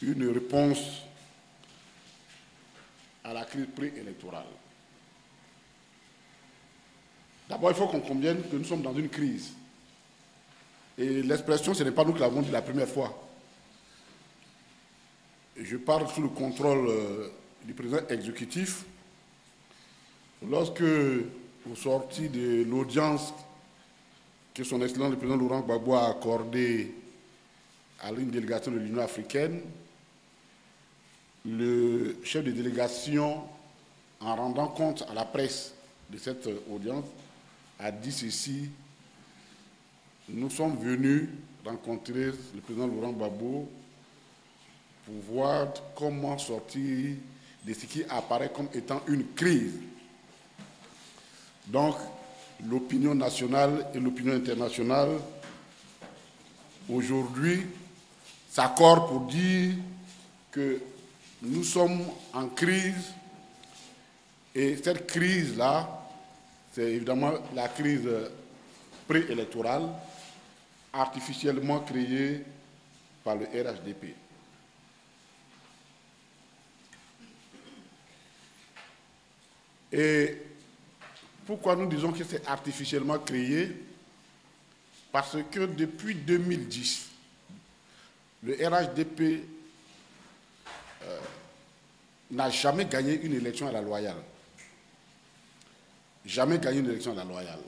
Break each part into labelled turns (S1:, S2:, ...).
S1: une réponse à la crise préélectorale. D'abord, il faut qu'on comprenne que nous sommes dans une crise. Et l'expression, ce n'est pas nous qui l'avons dit la première fois. Je parle sous le contrôle du président exécutif. Lorsque, au sorti de l'audience que son Excellence le président Laurent Gbagbo a accordée à une délégation de l'Union africaine, le chef de délégation, en rendant compte à la presse de cette audience, a dit ceci: nous sommes venus rencontrer le président Laurent Gbagbo pour voir comment sortir de ce qui apparaît comme étant une crise. Donc, l'opinion nationale et l'opinion internationale, aujourd'hui, s'accordent pour dire que nous sommes en crise, et cette crise-là, c'est évidemment la crise préélectorale, artificiellement créée par le RHDP. Et pourquoi nous disons que c'est artificiellement créé? Parce que depuis 2010, le RHDP n'a jamais gagné une élection à la loyale. Jamais gagné une élection à la loyale.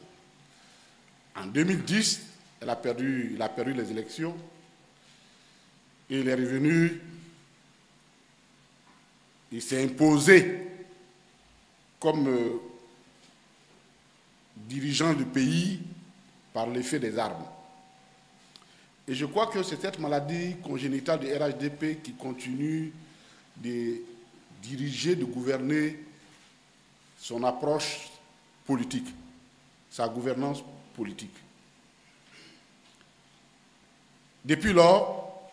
S1: En 2010, il a perdu les élections et il est revenu, il s'est imposé comme dirigeant du pays par l'effet des armes. Et je crois que c'est cette maladie congénitale du RHDP qui continue de diriger, de gouverner son approche politique, sa gouvernance politique. Depuis lors,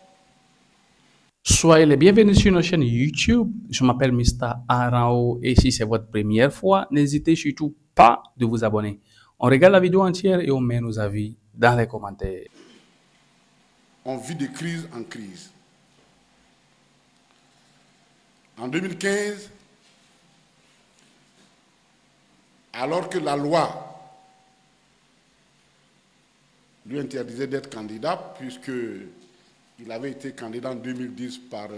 S2: soyez les bienvenus sur notre chaîne YouTube. Je m'appelle Mr. Aranho et si c'est votre première fois, n'hésitez surtout pas de vous abonner. On regarde la vidéo entière et on met nos avis dans les commentaires.
S1: On vit de crise en crise. En 2015, alors que la loi lui interdisait d'être candidat, puisqu'il avait été candidat en 2010 par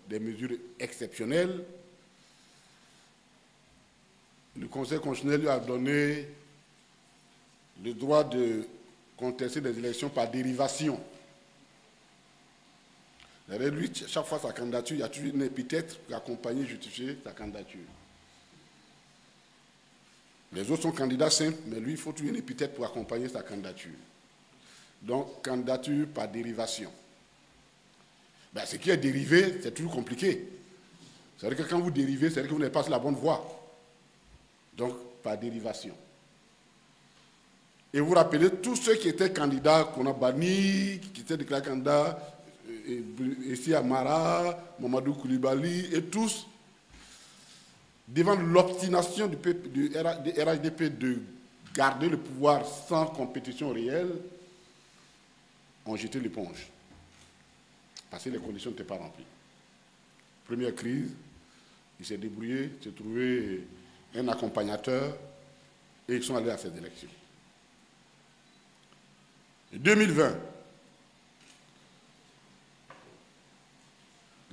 S1: des mesures exceptionnelles, le Conseil constitutionnel lui a donné le droit de contester des élections par dérivation. Lui, chaque fois sa candidature, il y a toujours une épithète pour accompagner et justifier sa candidature. Les autres sont candidats simples, mais lui, il faut toujours une épithète pour accompagner sa candidature. Donc, candidature par dérivation. Ben, ce qui est dérivé, c'est toujours compliqué. C'est-à-dire que quand vous dérivez, c'est-à-dire que vous n'êtes pas sur la bonne voie. Donc, par dérivation. Et vous rappelez tous ceux qui étaient candidats, qu'on a bannis, qui étaient déclarés candidats, ici Amara, Mamadou Koulibaly, et tous, devant l'obstination du RHDP de garder le pouvoir sans compétition réelle, ont jeté l'éponge. Parce que les conditions n'étaient pas remplies. Première crise, il s'est débrouillé, il s'est trouvé un accompagnateur et ils sont allés à ces élections. En 2020,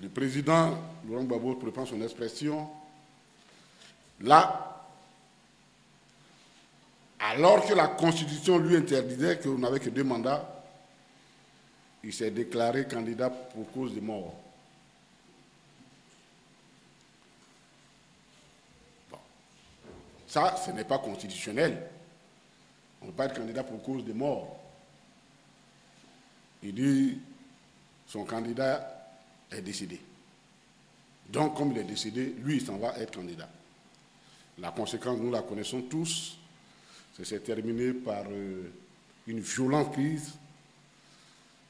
S1: le président Laurent Gbagbo, pour reprendre son expression, là, alors que la Constitution lui interdisait qu'on n'avait que 2 mandats, il s'est déclaré candidat pour cause de mort. Bon. Ça, ce n'est pas constitutionnel. On ne peut pas être candidat pour cause de mort. Il dit son candidat est décédé. Donc, comme il est décédé, lui, il s'en va être candidat. La conséquence, nous la connaissons tous. Ça s'est terminé par une violente crise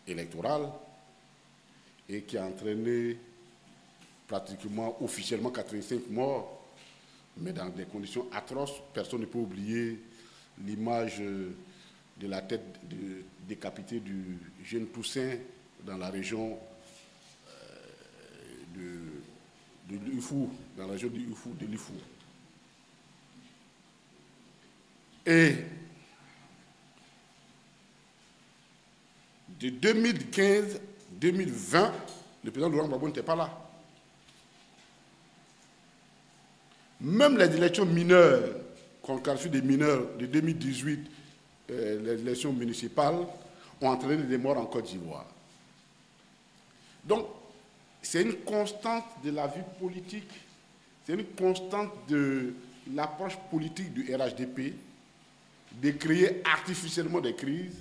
S1: électorale et qui a entraîné pratiquement, officiellement, 85 morts, mais dans des conditions atroces. Personne ne peut oublier l'image de la tête décapitée du jeune Toussaint dans la région Ifou, dans la région de l'Ifou. Et de 2015-2020, le président Laurent Gbagbo n'était pas là. Même les élections mineures, qu'on qualifie des mineurs de 2018, les élections municipales, ont entraîné des morts en Côte d'Ivoire. Donc, c'est une constante de la vie politique, c'est une constante de l'approche politique du RHDP, de créer artificiellement des crises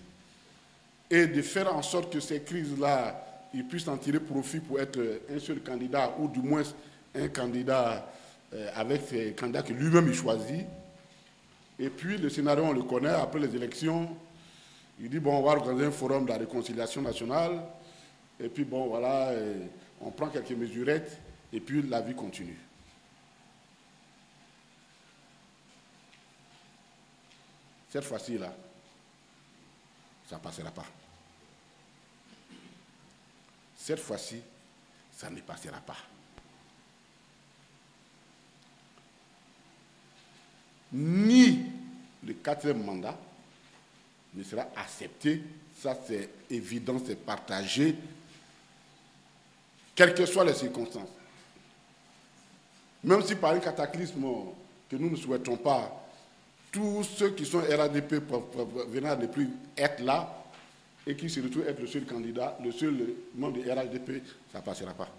S1: et de faire en sorte que ces crises-là, ils puissent en tirer profit pour être un seul candidat ou du moins un candidat avec ses candidats que lui-même il choisit. Et puis le scénario, on le connaît, après les élections, il dit, bon, on va organiser un forum de la réconciliation nationale, et puis bon, voilà, on prend quelques mesurettes, et puis la vie continue. Cette fois-ci-là, ça ne passera pas. Cette fois-ci, ça ne passera pas. Ni le 4e mandat ne sera accepté, ça c'est évident, c'est partagé, quelles que soient les circonstances. Même si par un cataclysme que nous ne souhaitons pas, tous ceux qui sont RHDP venant à ne plus être là et qui se retrouvent être le seul candidat, le seul membre de RHDP, ça ne passera pas.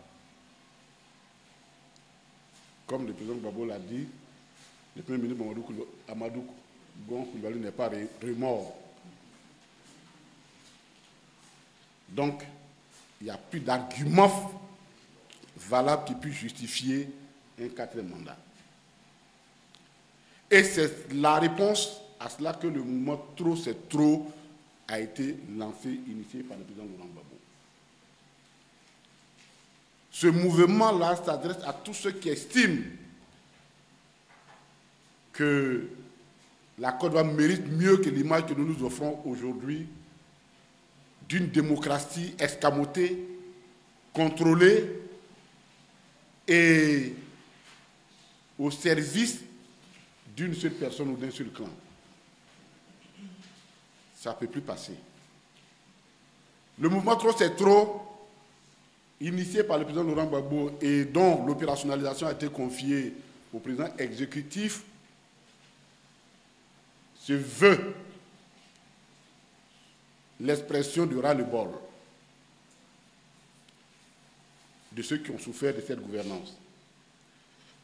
S1: Comme le président Gbagbo l'a dit, le Premier ministre Amadou Gon Coulibaly n'est pas remords. Donc, il n'y a plus d'argument valable qui puisse justifier un 4e mandat. Et c'est la réponse à cela que le mouvement Trop c'est trop a été lancé, initié par le président Laurent Gbagbo. Ce mouvement-là s'adresse à tous ceux qui estiment que la Côte d'Ivoire mérite mieux que l'image que nous nous offrons aujourd'hui d'une démocratie escamotée, contrôlée et au service d'une seule personne ou d'un seul clan. Ça ne peut plus passer. Le mouvement Trop c'est trop, initié par le président Laurent Gbagbo et dont l'opérationnalisation a été confiée au président exécutif, se veut l'expression du ras-le-bol de ceux qui ont souffert de cette gouvernance.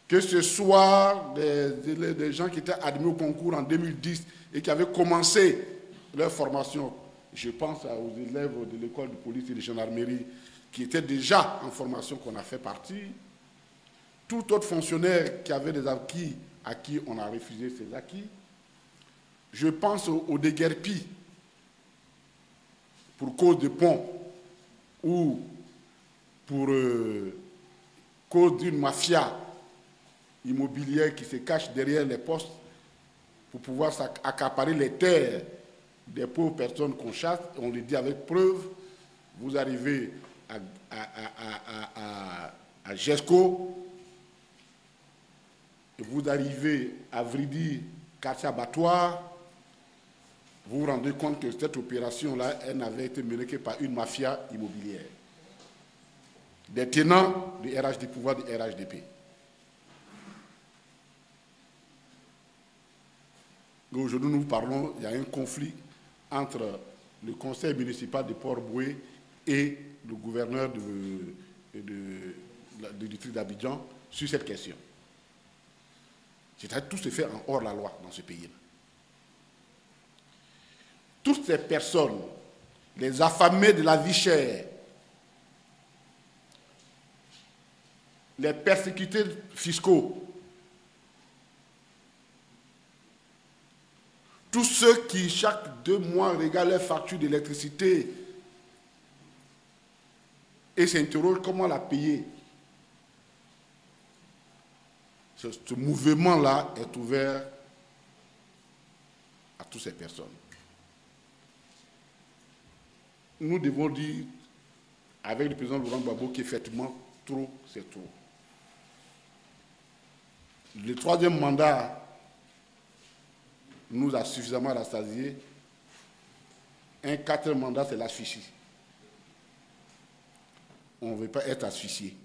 S1: Que ce soit des gens qui étaient admis au concours en 2010 et qui avaient commencé leur formation, je pense aux élèves de l'école de police et de gendarmerie qui étaient déjà en formation, qu'on a fait partie, tout autre fonctionnaire qui avait des acquis à qui on a refusé ses acquis. Je pense aux déguerpis pour cause de pont ou pour cause d'une mafia immobilière qui se cache derrière les postes pour pouvoir accaparer les terres des pauvres personnes qu'on chasse. On le dit avec preuve. Vous arrivez à Gesco, vous arrivez à Vridi, quartier abattoir, vous vous rendez compte que cette opération-là, elle n'avait été menée que par une mafia immobilière. Des tenants du RH, du pouvoir du RHDP. Aujourd'hui, nous parlons, il y a un conflit entre le conseil municipal de Port-Boué et le gouverneur du district d'Abidjan sur cette question. C'est-à-dire que tout se fait en hors la loi dans ce pays-là. Toutes ces personnes, les affamés de la vie chère, les persécutés fiscaux, tous ceux qui, chaque 2 mois, regardent leur facture d'électricité et s'interrogent comment la payer. Ce mouvement-là est ouvert à toutes ces personnes. Nous devons dire, avec le président Laurent Gbagbo, qu'effectivement, trop, c'est trop. Le troisième mandat nous a suffisamment rassasiés. Un quatrième mandat, c'est l'asphyxie. On ne veut pas être asphyxié.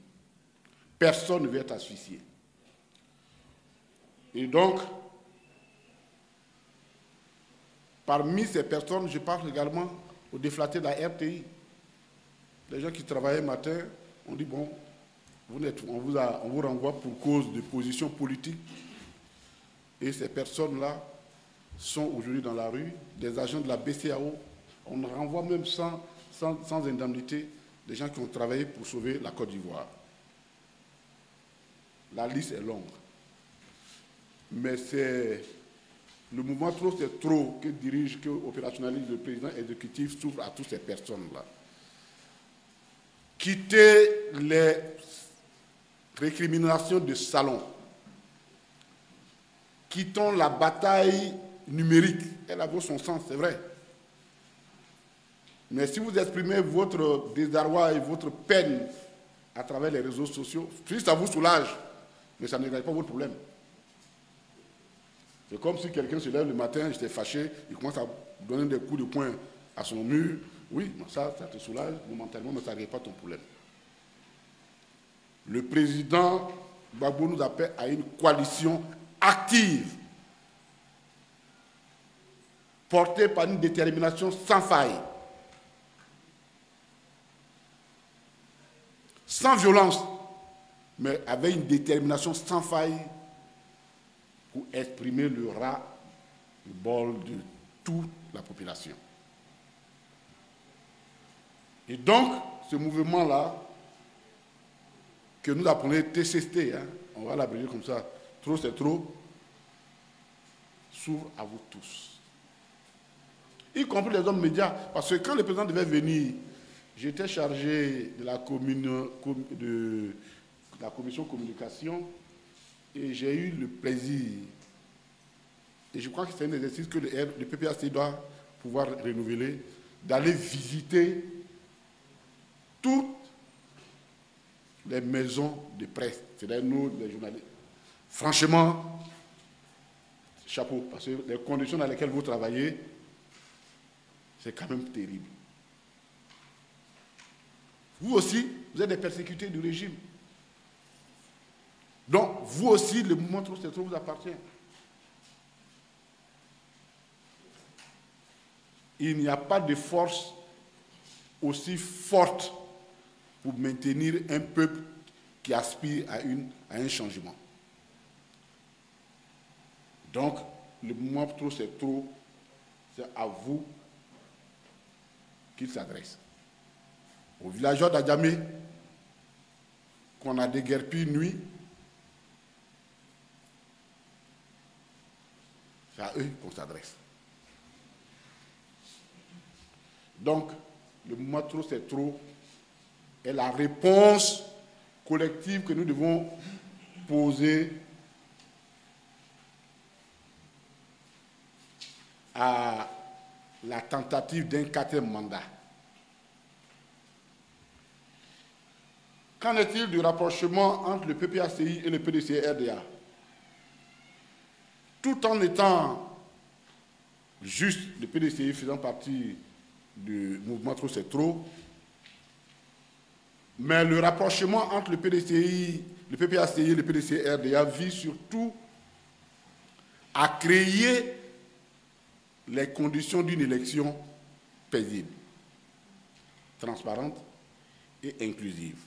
S1: Personne ne veut être asphyxié. Et donc, parmi ces personnes, je parle également aux déflatés de la RTI. Les gens qui travaillaient le matin, on dit, bon, on vous renvoie pour cause de position politique. Et ces personnes-là sont aujourd'hui dans la rue, des agents de la BCAO. On renvoie même sans indemnité des gens qui ont travaillé pour sauver la Côte d'Ivoire. La liste est longue. Mais c'est le mouvement Trop c'est trop que dirige, que opérationnalise le président exécutif s'ouvre à toutes ces personnes-là. Quitter les récriminations de salon. Quittons la bataille numérique. Elle a son sens, c'est vrai. Mais si vous exprimez votre désarroi et votre peine à travers les réseaux sociaux, si ça vous soulage, mais ça ne règle pas votre problème. C'est comme si quelqu'un se lève le matin, j'étais fâché, il commence à donner des coups de poing à son mur. Oui, ça te soulage momentanément, mais ça ne règle pas ton problème. Le président Gbagbo nous appelle à une coalition active, portée par une détermination sans faille, sans violence, mais avec une détermination sans faille pour exprimer le ras-le-bol de toute la population. Et donc, ce mouvement-là, que nous appelons TCST, on va l'abréger comme ça, trop c'est trop, s'ouvre à vous tous. Y compris les hommes médias, parce que quand le président devait venir, j'étais chargé de la commission communication et j'ai eu le plaisir, et je crois que c'est un exercice que le PPAC doit pouvoir renouveler, d'aller visiter toutes les maisons de presse, c'est-à-dire nous, les journalistes. Franchement, chapeau, parce que les conditions dans lesquelles vous travaillez, c'est quand même terrible. Vous aussi, vous êtes des persécutés du régime. Donc, vous aussi, le mouvement Trop c'est trop vous appartient. Il n'y a pas de force aussi forte pour maintenir un peuple qui aspire à un changement. Donc, le mouvement Trop c'est trop, c'est à vous qu'il s'adresse. Aux villageois d'Adjamé, qu'on a déguerpi nuit, c'est à eux qu'on s'adresse. Donc, le mouvement Trop c'est trop est la réponse collective que nous devons poser à la tentative d'un quatrième mandat. Qu'en est-il du rapprochement entre le PPACI et le PDC-RDA? Tout en étant juste le PDCI faisant partie du mouvement Trop c'est trop, mais le rapprochement entre le PDCI, le PPACI et le PDC-RDA vise surtout à créer les conditions d'une élection paisible, transparente et inclusive.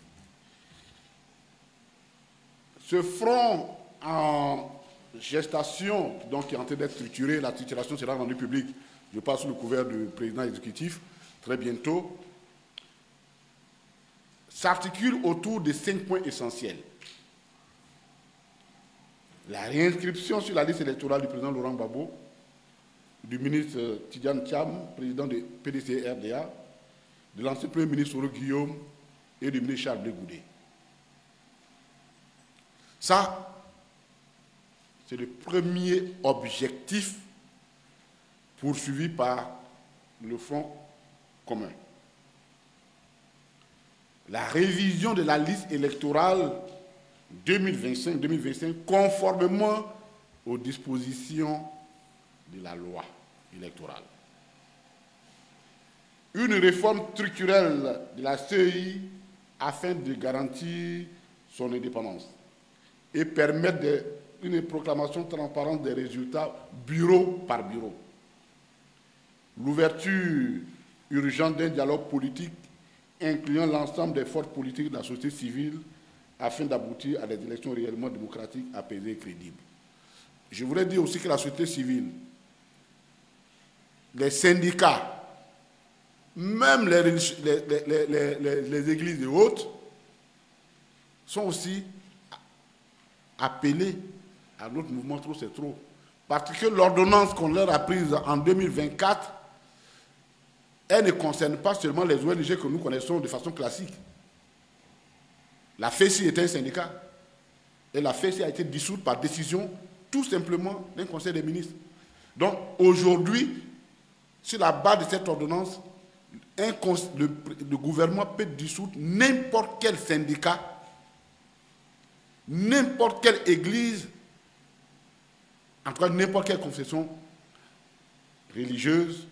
S1: Ce front en gestation, donc qui est en train d'être structuré, la structuration sera rendue publique, je passe sous le couvert du président exécutif, très bientôt, s'articule autour de 5 points essentiels. La réinscription sur la liste électorale du président Laurent Gbagbo, du ministre Tidjane Thiam, président de PDC-RDA, de l'ancien Premier ministre Soro Guillaume et du ministre Charles Blé Goudé. Ça, c'est le premier objectif poursuivi par le Front commun. La révision de la liste électorale 2025, conformément aux dispositions de la loi électorale. Une réforme structurelle de la CEI afin de garantir son indépendance et permettre une proclamation transparente des résultats bureau par bureau. L'ouverture urgente d'un dialogue politique incluant l'ensemble des forces politiques de la société civile afin d'aboutir à des élections réellement démocratiques, apaisées et crédibles. Je voudrais dire aussi que la société civile, les syndicats, même les églises et autres, sont aussi appelés à notre mouvement Trop c'est trop. Parce que l'ordonnance qu'on leur a prise en 2024, elle ne concerne pas seulement les ONG que nous connaissons de façon classique. La FECI est un syndicat. Et la FECI a été dissoute par décision tout simplement d'un conseil des ministres. Donc aujourd'hui, sur la base de cette ordonnance, le gouvernement peut dissoudre n'importe quel syndicat, n'importe quelle église, en tout cas n'importe quelle confession religieuse,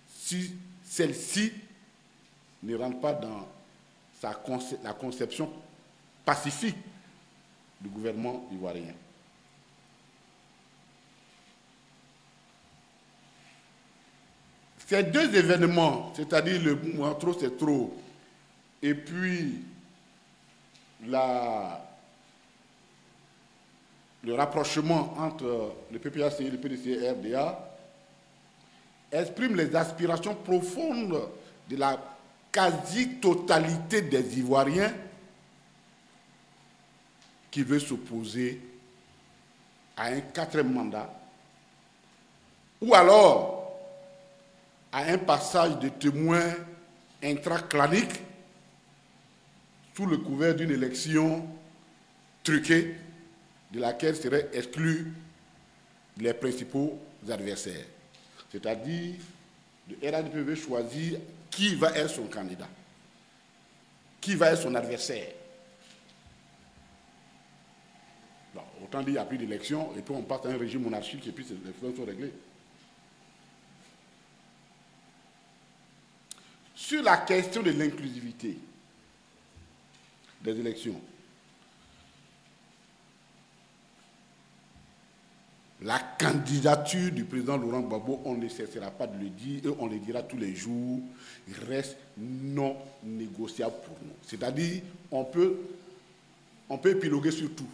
S1: si celle-ci ne rentre pas dans la conception pacifique du gouvernement ivoirien. Ces deux événements, c'est-à-dire le mouvement Trop c'est trop, et puis le rapprochement entre le PPACI, le PDC et RDA, expriment les aspirations profondes de la quasi-totalité des Ivoiriens qui veulent s'opposer à un quatrième mandat, ou alors à un passage de témoins intraclaniques sous le couvert d'une élection truquée de laquelle seraient exclus les principaux adversaires. C'est-à-dire, le RADP veut choisir qui va être son candidat, qui va être son adversaire. Bon, autant dire, il n'y a plus d'élection, et puis on passe à un régime monarchique, et puis les problèmes sont réglés. Sur la question de l'inclusivité des élections, la candidature du président Laurent Gbagbo, on ne cessera pas de le dire et on le dira tous les jours, reste non négociable pour nous. C'est-à-dire, on peut épiloguer sur tout.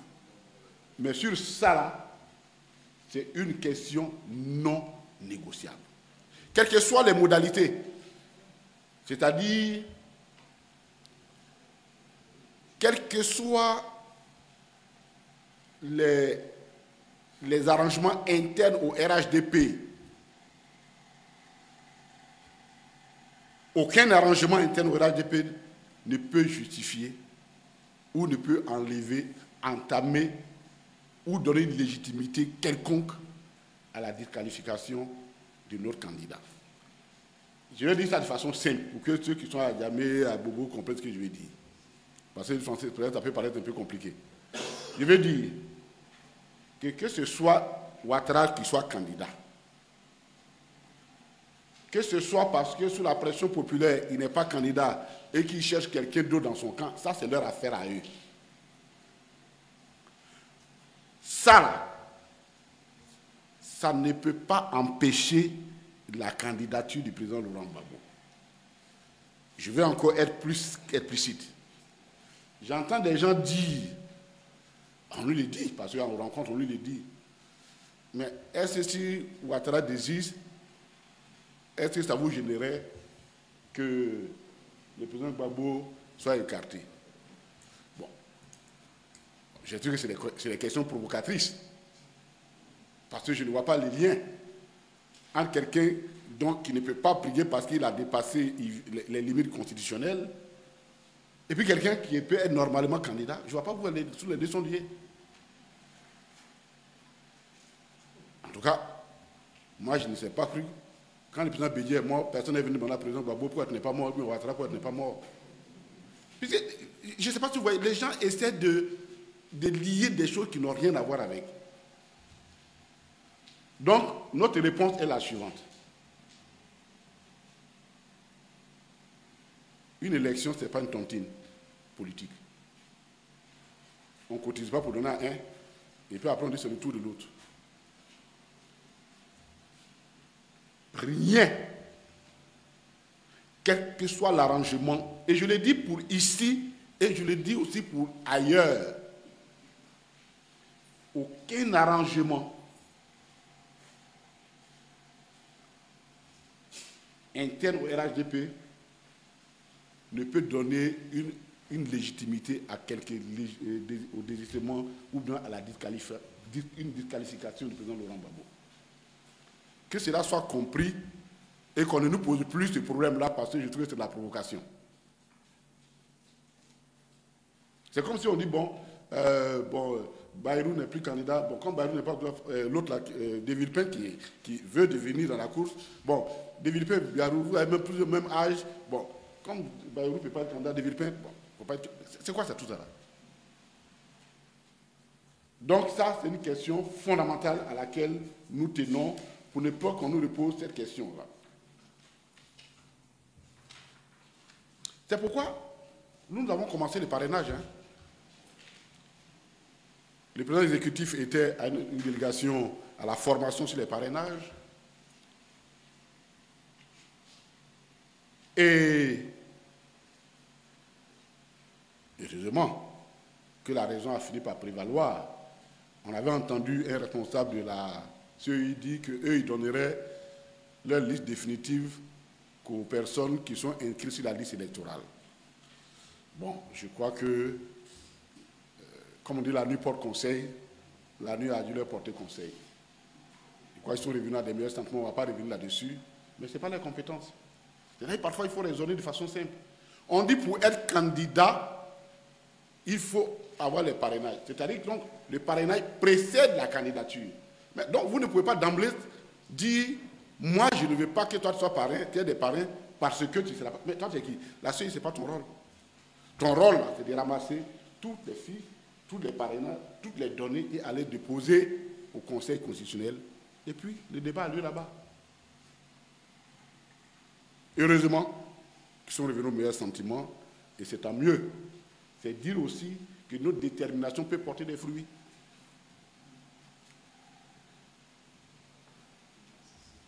S1: Mais sur ça, là, c'est une question non négociable. Quelles que soient les modalités, c'est-à-dire, quels que soient les arrangements internes au RHDP, aucun arrangement interne au RHDP ne peut justifier ou ne peut enlever, entamer ou donner une légitimité quelconque à la disqualification de notre candidat. Je vais dire ça de façon simple, pour que ceux qui sont à Djamé, à Bobo comprennent ce que je vais dire. Parce que le français, peut-être, ça peut paraître un peu compliqué. Je vais dire que ce soit Ouattara qui soit candidat, que ce soit parce que sous la pression populaire, il n'est pas candidat et qu'il cherche quelqu'un d'autre dans son camp, ça c'est leur affaire à eux. Ça ne peut pas empêcher la candidature du président Laurent Gbagbo. Je vais encore être plus explicite. J'entends des gens dire, on lui le dit, parce qu'en rencontre, on lui le dit, mais est-ce que si Ouattara désiste, est-ce que ça vous gênerait que le président Gbagbo soit écarté? Bon, j'ai dit que c'est des questions provocatrices, parce que je ne vois pas les liens entre quelqu'un qui ne peut pas prier parce qu'il a dépassé les limites constitutionnelles, et puis quelqu'un qui peut être normalement candidat. Je ne vois pas où tous les deux sont liés. En tout cas, moi je ne sais pas cru. Quand le président Bédier est mort, personne n'est venu demander à président Gbagbo pourquoi il n'est pas mort, ou Ouattara pourquoi il n'est pas mort. Puis, je ne sais pas si vous voyez, les gens essaient de de lier des choses qui n'ont rien à voir avec. Donc, notre réponse est la suivante. Une élection, ce n'est pas une tontine politique. On ne cotise pas pour donner à un, et puis après on dit c'est le tour de l'autre. Rien, quel que soit l'arrangement, et je le dis pour ici, et je le dis aussi pour ailleurs, aucun arrangement interne au RHDP ne peut donner une légitimité à au désistement ou bien à une disqualification du président Laurent Gbagbo. Que cela soit compris et qu'on ne nous pose plus ce problème-là parce que je trouve que c'est de la provocation. C'est comme si on dit, Bayrou n'est plus candidat. Bon, comme Bayrou n'est pas l'autre, De Villepin qui veut devenir dans la course. Bon, De Villepin, Bayrou, vous avez même plus le même âge. Bon, comme Bayrou ne peut pas être candidat, De Villepin, bon, faut pas être... C'est quoi ça, tout ça là? Donc ça, c'est une question fondamentale à laquelle nous tenons pour ne pas qu'on nous repose cette question-là. C'est pourquoi nous avons commencé le parrainage. Hein. Le président exécutif était à une délégation à la formation sur les parrainages. Et heureusement que la raison a fini par prévaloir. On avait entendu un responsable de la CEI dire qu'eux, ils donneraient leur liste définitive qu'aux personnes qui sont inscrites sur la liste électorale. Bon, je crois que, comme on dit, la nuit porte conseil, la nuit a dû leur porter conseil. Je crois qu'ils sont revenus à des meilleurs sentiments, on ne va pas revenir là-dessus, mais ce n'est pas leur compétence. C'est-à-dire parfois, il faut raisonner de façon simple. On dit pour être candidat, il faut avoir les parrainages. C'est-à-dire que donc, le parrainage précède la candidature. Mais donc, vous ne pouvez pas d'emblée dire, moi, je ne veux pas que toi tu sois parrain, tu aies des parrains, parce que tu seras pas. Mais toi, tu es qui? La CEI, ce n'est pas ton rôle. Ton rôle, c'est de ramasser toutes les filles, tous les parrainages, toutes les données et aller déposer au Conseil constitutionnel. Et puis, le débat a lieu là-bas. Heureusement, qu'ils sont revenus aux meilleurs sentiments, et c'est tant mieux. C'est dire aussi que notre détermination peut porter des fruits.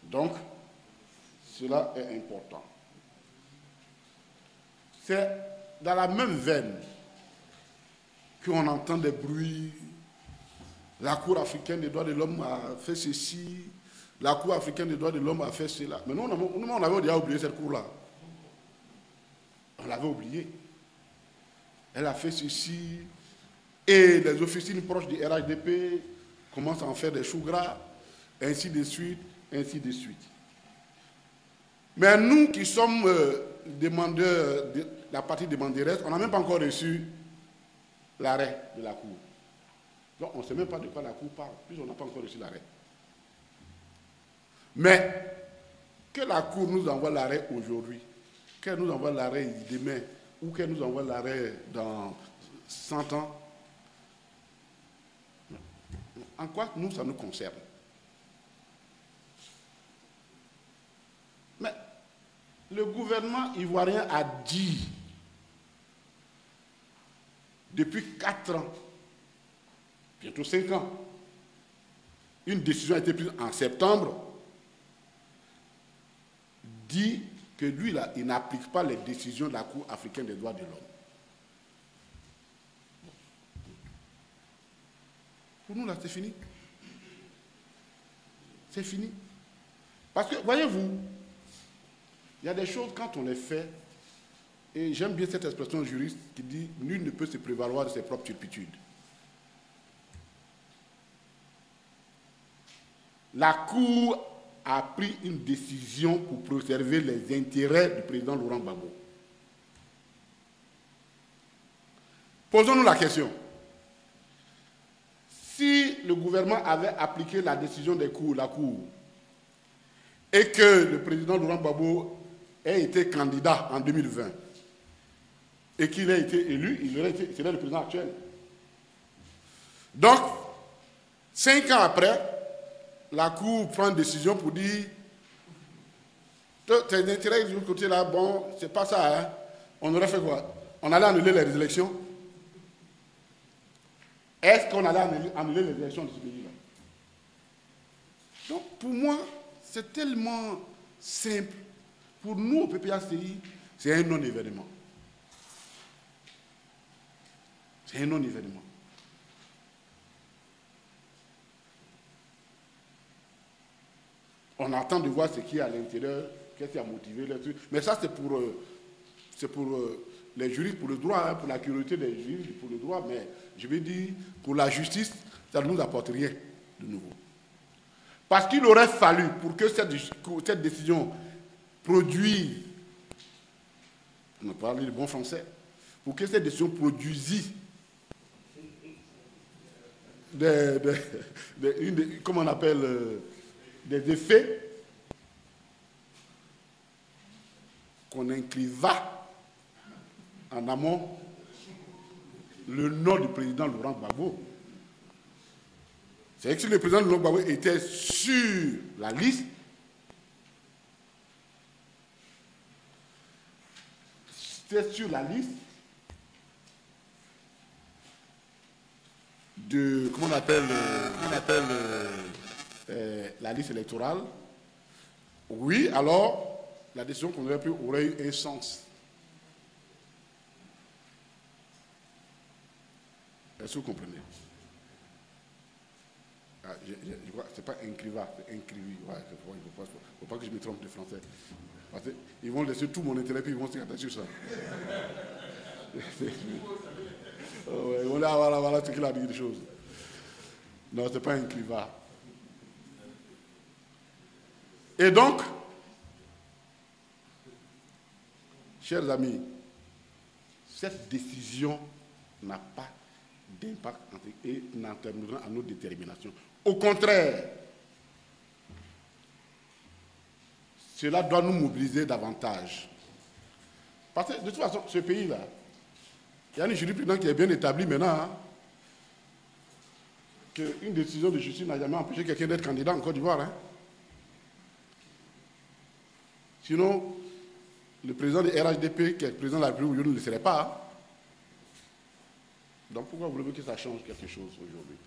S1: Donc, cela est important. C'est dans la même veine qu'on entend des bruits. La Cour africaine des droits de l'homme a fait ceci, la Cour africaine des droits de l'homme a fait cela. Mais nous, on avait déjà oublié cette Cour-là. On l'avait oubliée. Elle a fait ceci, et les officines proches du RHDP commencent à en faire des choux gras, ainsi de suite, ainsi de suite. Mais nous qui sommes demandeurs, la partie demanderesse, on n'a même pas encore reçu l'arrêt de la Cour. Donc on ne sait même pas de quoi la Cour parle, puisqu'on n'a pas encore reçu l'arrêt. Mais que la Cour nous envoie l'arrêt aujourd'hui, qu'elle nous envoie l'arrêt demain, ou qu'elle nous envoie l'arrêt dans 100 ans, en quoi nous, ça nous concerne? Mais le gouvernement ivoirien a dit, depuis 4 ans, bientôt 5 ans, une décision a été prise en septembre, dit que lui, là, il n'applique pas les décisions de la Cour africaine des droits de l'homme. Pour nous, là, c'est fini. C'est fini. Parce que, voyez-vous, il y a des choses, quand on les fait, et j'aime bien cette expression juriste qui dit « nul ne peut se prévaloir de ses propres turpitudes ». La Cour a pris une décision pour préserver les intérêts du président Laurent Gbagbo. Posons-nous la question. Si le gouvernement avait appliqué la décision de la Cour, et que le président Laurent Gbagbo ait été candidat en 2020, et qu'il ait été élu, il serait le président actuel. Donc, 5 ans après, la Cour prend une décision pour dire tes intérêts du côté là, bon, c'est pas ça, hein. On aurait fait quoi? On allait annuler les élections? Est-ce qu'on allait annuler les élections de ce pays-là? Donc, pour moi, c'est tellement simple. Pour nous, au PPACI, c'est un non-événement. C'est un non-événement. On attend de voir ce qui est à l'intérieur, qu'est-ce qui a motivé les trucs. Mais ça, c'est pour les juristes, pour le droit, hein, pour la curiosité des juristes, pour le droit. Mais je vais dire, pour la justice, ça ne nous apporte rien de nouveau. Parce qu'il aurait fallu, pour que cette décision produise, on a parlé de bon français, pour que cette décision produisisse comment on appelle, des effets, qu'on inscriva en amont le nom du président Laurent Gbagbo. C'est que si le président Laurent Gbagbo était sur la liste, de, comment on appelle la liste électorale, oui, alors la décision qu'on aurait prise aurait eu un sens. Est-ce que vous comprenez? Ah, je crois que ce n'est pas inscriva, c'est inscrivi. Ouais, il ne faut pas que je me trompe de français. Parce qu'ils vont laisser tout mon intérêt puis ils vont se garder sur ça. Ouais, voilà ce qu'il a dit de choses. Non, ce n'est pas un clivat. Et donc, chers amis, cette décision n'a pas d'impact et n'entraînera à notre détermination. Au contraire, cela doit nous mobiliser davantage. Parce que de toute façon, ce pays-là, il y a une jurisprudence qui est bien établie maintenant, hein, qu'une décision de justice n'a jamais empêché quelqu'un d'être candidat en Côte d'Ivoire. Hein. Sinon, le président de RHDP, qui est le président de la République, ne le serait pas. Hein. Donc pourquoi voulez-vous que ça change quelque chose aujourd'hui?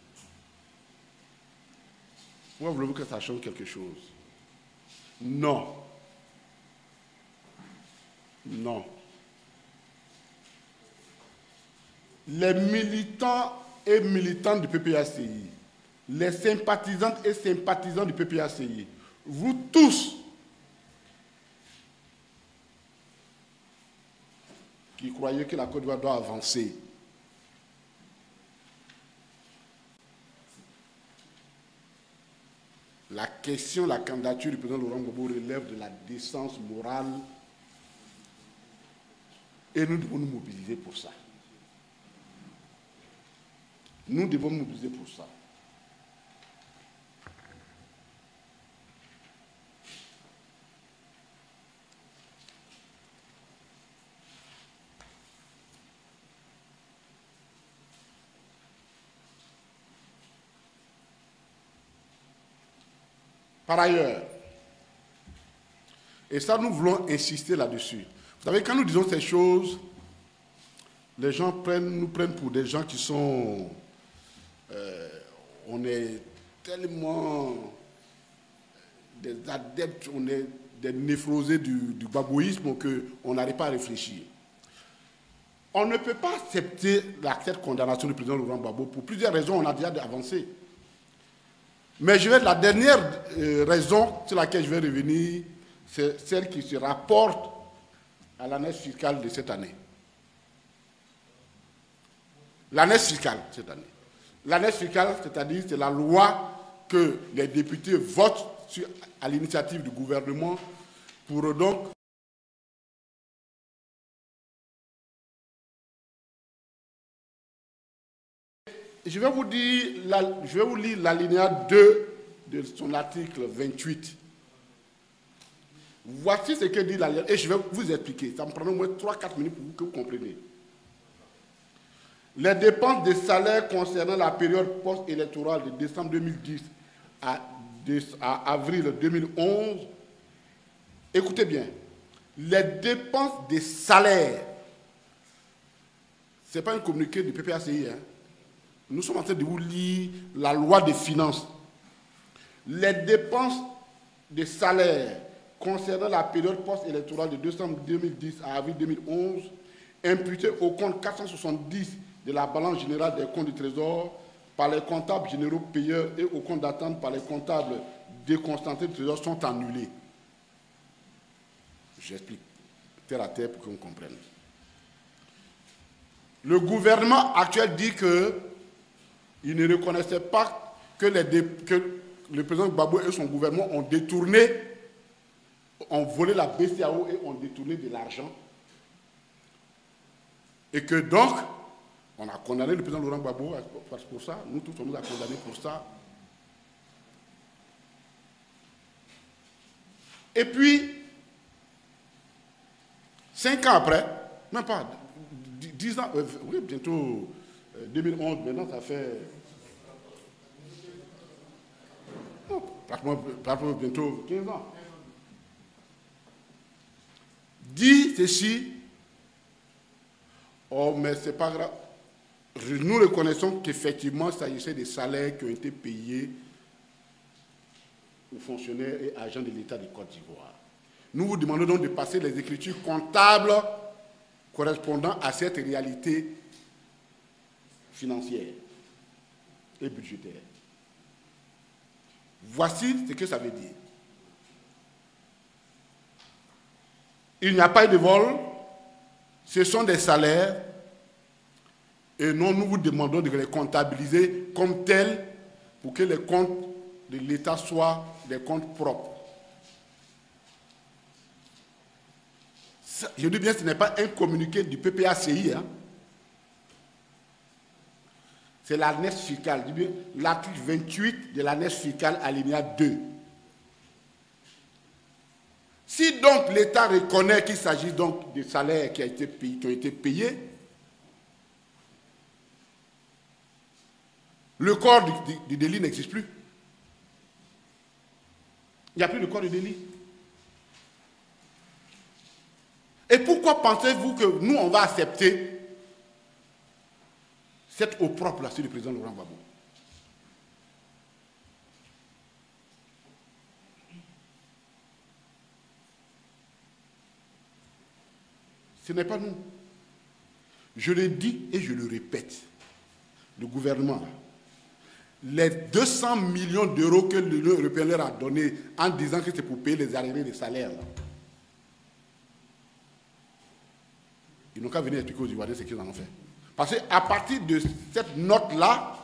S1: Pourquoi voulez-vous que ça change quelque chose? Non. Non. Les militants et militantes du PPACI, les sympathisantes et sympathisants du PPACI, vous tous qui croyez que la Côte d'Ivoire doit avancer, la question, la candidature du président Laurent Gbagbo relève de la décence morale et nous devons nous mobiliser pour ça. Nous devons nous mobiliser pour ça. Par ailleurs, et ça nous voulons insister là-dessus, vous savez, quand nous disons ces choses, les gens nous prennent pour des gens qui sont... on est tellement des adeptes, on est des névrosés du gbagboïsme qu'on n'arrive pas à réfléchir. On ne peut pas accepter cette condamnation du président Laurent Gbagbo pour plusieurs raisons, on a déjà avancé. Mais la dernière raison sur laquelle je vais revenir, c'est celle qui se rapporte à l'année fiscale de cette année. L'année fiscale cette année. L'année fiscale, c'est-à-dire c'est la loi que les députés votent à l'initiative du gouvernement pour donc je vais vous lire l'alinéa 2 de son article 28. Voici ce que dit l'alinéa, et je vais vous expliquer. Ça me prend au moins 3-4 minutes pour que vous compreniez. Les dépenses de salaire concernant la période post-électorale de décembre 2010 à avril 2011, écoutez bien, les dépenses de salaire, ce n'est pas un communiqué du PPACI, hein. Nous sommes en train de vous lire la loi des finances. Les dépenses de salaire concernant la période post-électorale de décembre 2010 à avril 2011, imputées au compte 470 de la balance générale des comptes du Trésor par les comptables généraux payeurs et au compte d'attente par les comptables déconstantés du Trésor sont annulées. J'explique terre à terre pour qu'on comprenne. Le gouvernement actuel dit qu'il ne reconnaissait pas que le président Gbagbo et son gouvernement ont détourné, ont volé la BCAO et ont détourné de l'argent. Et que donc, on a condamné le président Laurent Gbagbo pour ça. Nous tous, on nous a condamnés pour ça. Et puis, 5 ans après, même pas, 10 ans, oui, bientôt 2011, maintenant ça fait... Non, pratiquement bientôt 15 ans. Dit ceci, oh, mais c'est pas grave. Nous reconnaissons qu'effectivement, il s'agissait des salaires qui ont été payés aux fonctionnaires et agents de l'État de Côte d'Ivoire. Nous vous demandons donc de passer les écritures comptables correspondant à cette réalité financière et budgétaire. Voici ce que ça veut dire. Il n'y a pas eu de vol, ce sont des salaires, et non, nous vous demandons de les comptabiliser comme tels pour que les comptes de l'État soient des comptes propres. Ça, je dis bien, ce n'est pas un communiqué du PPACI, hein. C'est l'annexe fiscale, l'article 28 de l'annexe fiscale alinéa 2. Si donc l'État reconnaît qu'il s'agit donc des salaires qui ont été payés, le corps du délit n'existe plus. Il n'y a plus de corps du délit. Et pourquoi pensez-vous que nous, on va accepter cette opprobre là sur le président Laurent Gbagbo? Ce n'est pas nous. Je le dis et je le répète. Le gouvernement, les 200 millions d'euros que l'Union européenne leur a donnés en disant que c'est pour payer les arriérés des salaires, ils n'ont qu'à venir expliquer aux Ivoiriens ce qu'ils en ont fait. Parce qu'à partir de cette note-là,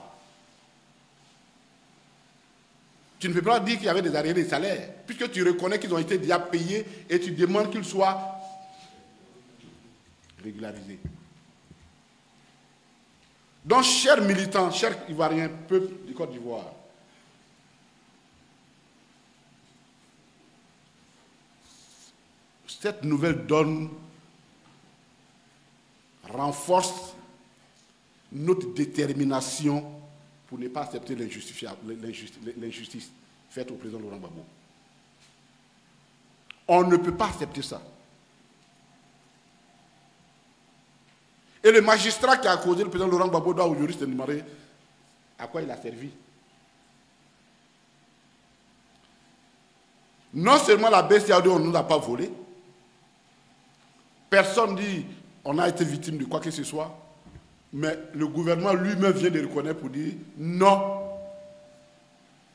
S1: tu ne peux pas dire qu'il y avait des arriérés des salaires, puisque tu reconnais qu'ils ont été déjà payés et tu demandes qu'ils soient régularisés. Donc, chers militants, chers Ivoiriens, peuple du Côte d'Ivoire, cette nouvelle donne renforce notre détermination pour ne pas accepter l'injustice faite au président Laurent Gbagbo. On ne peut pas accepter ça. Et le magistrat qui a causé le président Laurent Gbagbo doit aujourd'hui se demander à quoi il a servi. Non seulement la BCAO, on ne nous a pas volé, personne dit on a été victime de quoi que ce soit, mais le gouvernement lui-même vient de reconnaître pour dire non,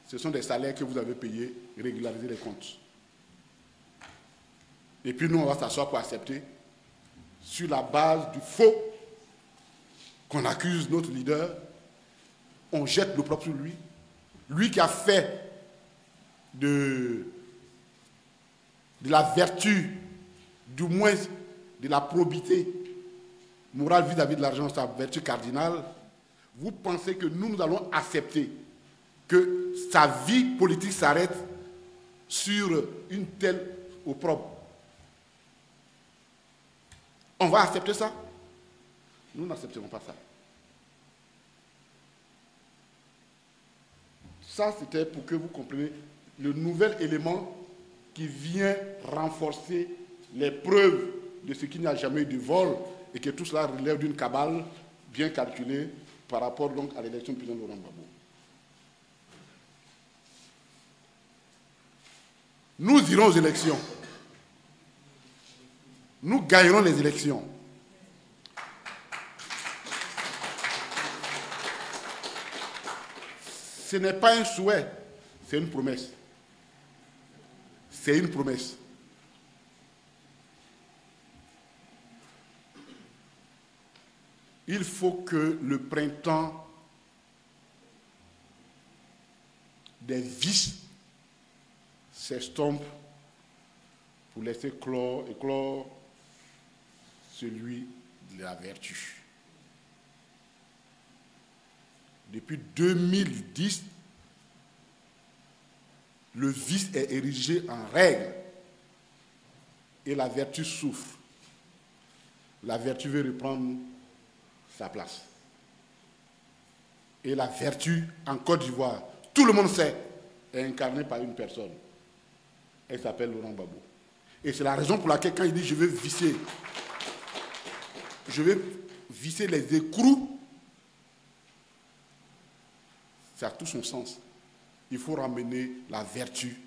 S1: ce sont des salaires que vous avez payés, régulariser les comptes. Et puis nous, on va s'asseoir pour accepter sur la base du faux qu'on accuse notre leader, on jette le propre sur lui. Lui qui a fait de la vertu, du moins de la probité morale vis-à-vis de l'argent, sa vertu cardinale, vous pensez que nous allons accepter que sa vie politique s'arrête sur une telle opprobre? On va accepter ça? Nous n'accepterons pas ça. ça, c'était pour que vous compreniez le nouvel élément qui vient renforcer les preuves de ce qu'il n'y a jamais eu de vol et que tout cela relève d'une cabale bien calculée par rapport donc à l'élection du président Laurent Gbagbo. Nous irons aux élections. Nous gagnerons les élections. Ce n'est pas un souhait, c'est une promesse. C'est une promesse. Il faut que le printemps des vices s'estompe pour laisser éclore celui de la vertu. Depuis 2010, le vice est érigé en règle et la vertu souffre. La vertu veut reprendre sa place. Et la vertu en Côte d'Ivoire, tout le monde sait, est incarnée par une personne. Elle s'appelle Laurent Gbagbo. Et c'est la raison pour laquelle quand il dit je vais visser les écrous, ça a tout son sens. Il faut ramener la vertu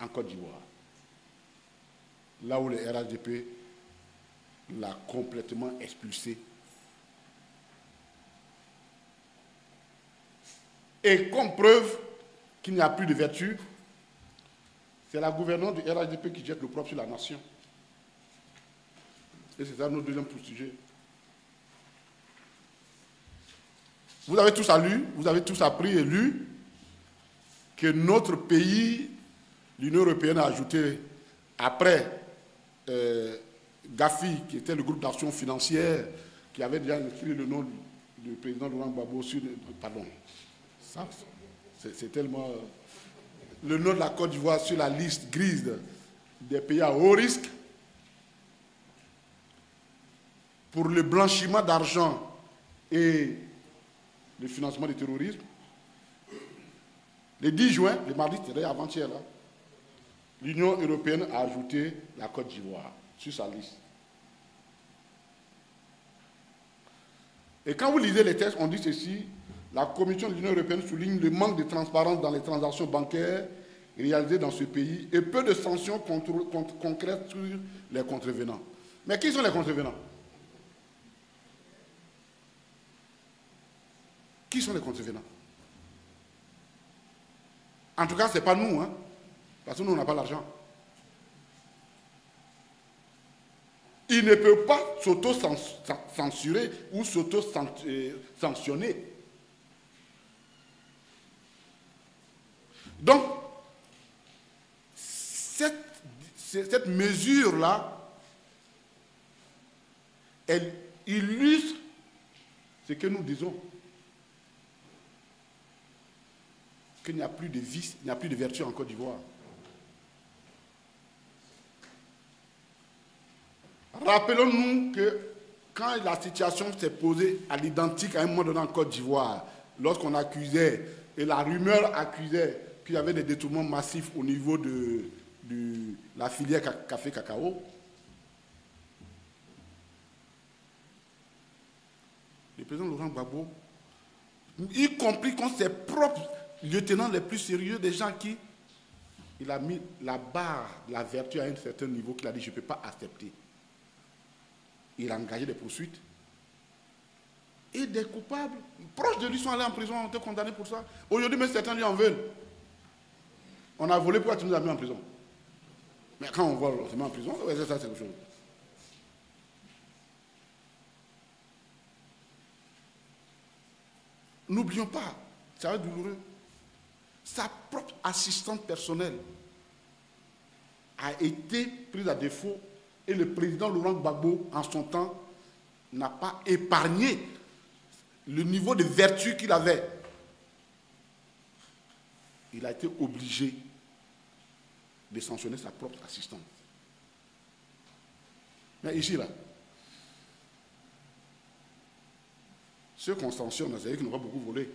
S1: en Côte d'Ivoire. Là où le RHDP l'a complètement expulsé. Et comme preuve qu'il n'y a plus de vertu, c'est la gouvernance du RHDP qui jette le propre sur la nation. Et c'est ça notre deuxième sujet. Vous avez tous lu, vous avez tous appris et lu que notre pays, l'Union européenne a ajouté, après Gafi, qui était le groupe d'action financière, qui avait déjà inscrit le nom du président Laurent Gbagbo sur... Pardon, c'est tellement... le nom de la Côte d'Ivoire sur la liste grise des pays à haut risque pour le blanchiment d'argent et le financement du terrorisme. Le 10 juin, le mardi, c'était avant-hier, l'Union européenne a ajouté la Côte d'Ivoire sur sa liste. Et quand vous lisez les textes, on dit ceci: la Commission de l'Union européenne souligne le manque de transparence dans les transactions bancaires réalisées dans ce pays et peu de sanctions concrètes sur les contrevenants. Mais qui sont les contrevenants? Qui sont les contrevenants? En tout cas, ce n'est pas nous, hein, parce que nous, on n'a pas l'argent. Il ne peut pas s'auto-censurer ou s'auto-sanctionner. Donc, cette mesure-là, elle illustre ce que nous disons. Qu'il n'y a plus de vice, il n'y a plus de vertu en Côte d'Ivoire. Rappelons-nous que quand la situation s'est posée à l'identique à un moment donné en Côte d'Ivoire, lorsqu'on accusait, et la rumeur accusait qu'il y avait des détournements massifs au niveau de la filière café-cacao, le président Laurent Gbagbo, y compris contre ses propres lieutenants les plus sérieux, des gens qui il a mis la barre de la vertu à un certain niveau qu'il a dit je ne peux pas accepter. Il a engagé des poursuites. Et des coupables proches de lui sont allés en prison, ont été condamnés pour ça. Aujourd'hui, même certains lui en veulent. On a volé, pourquoi tu nous as mis en prison? Mais quand on vole, on se met en prison, ouais, ça c'est quelque chose. N'oublions pas, ça va être douloureux. Sa propre assistante personnelle a été prise à défaut et le président Laurent Gbagbo, en son temps, n'a pas épargné le niveau de vertu qu'il avait. Il a été obligé de sanctionner sa propre assistante. Mais ici, là, ceux qu'on sanctionne, c'est eux qui n'ont pas beaucoup volé.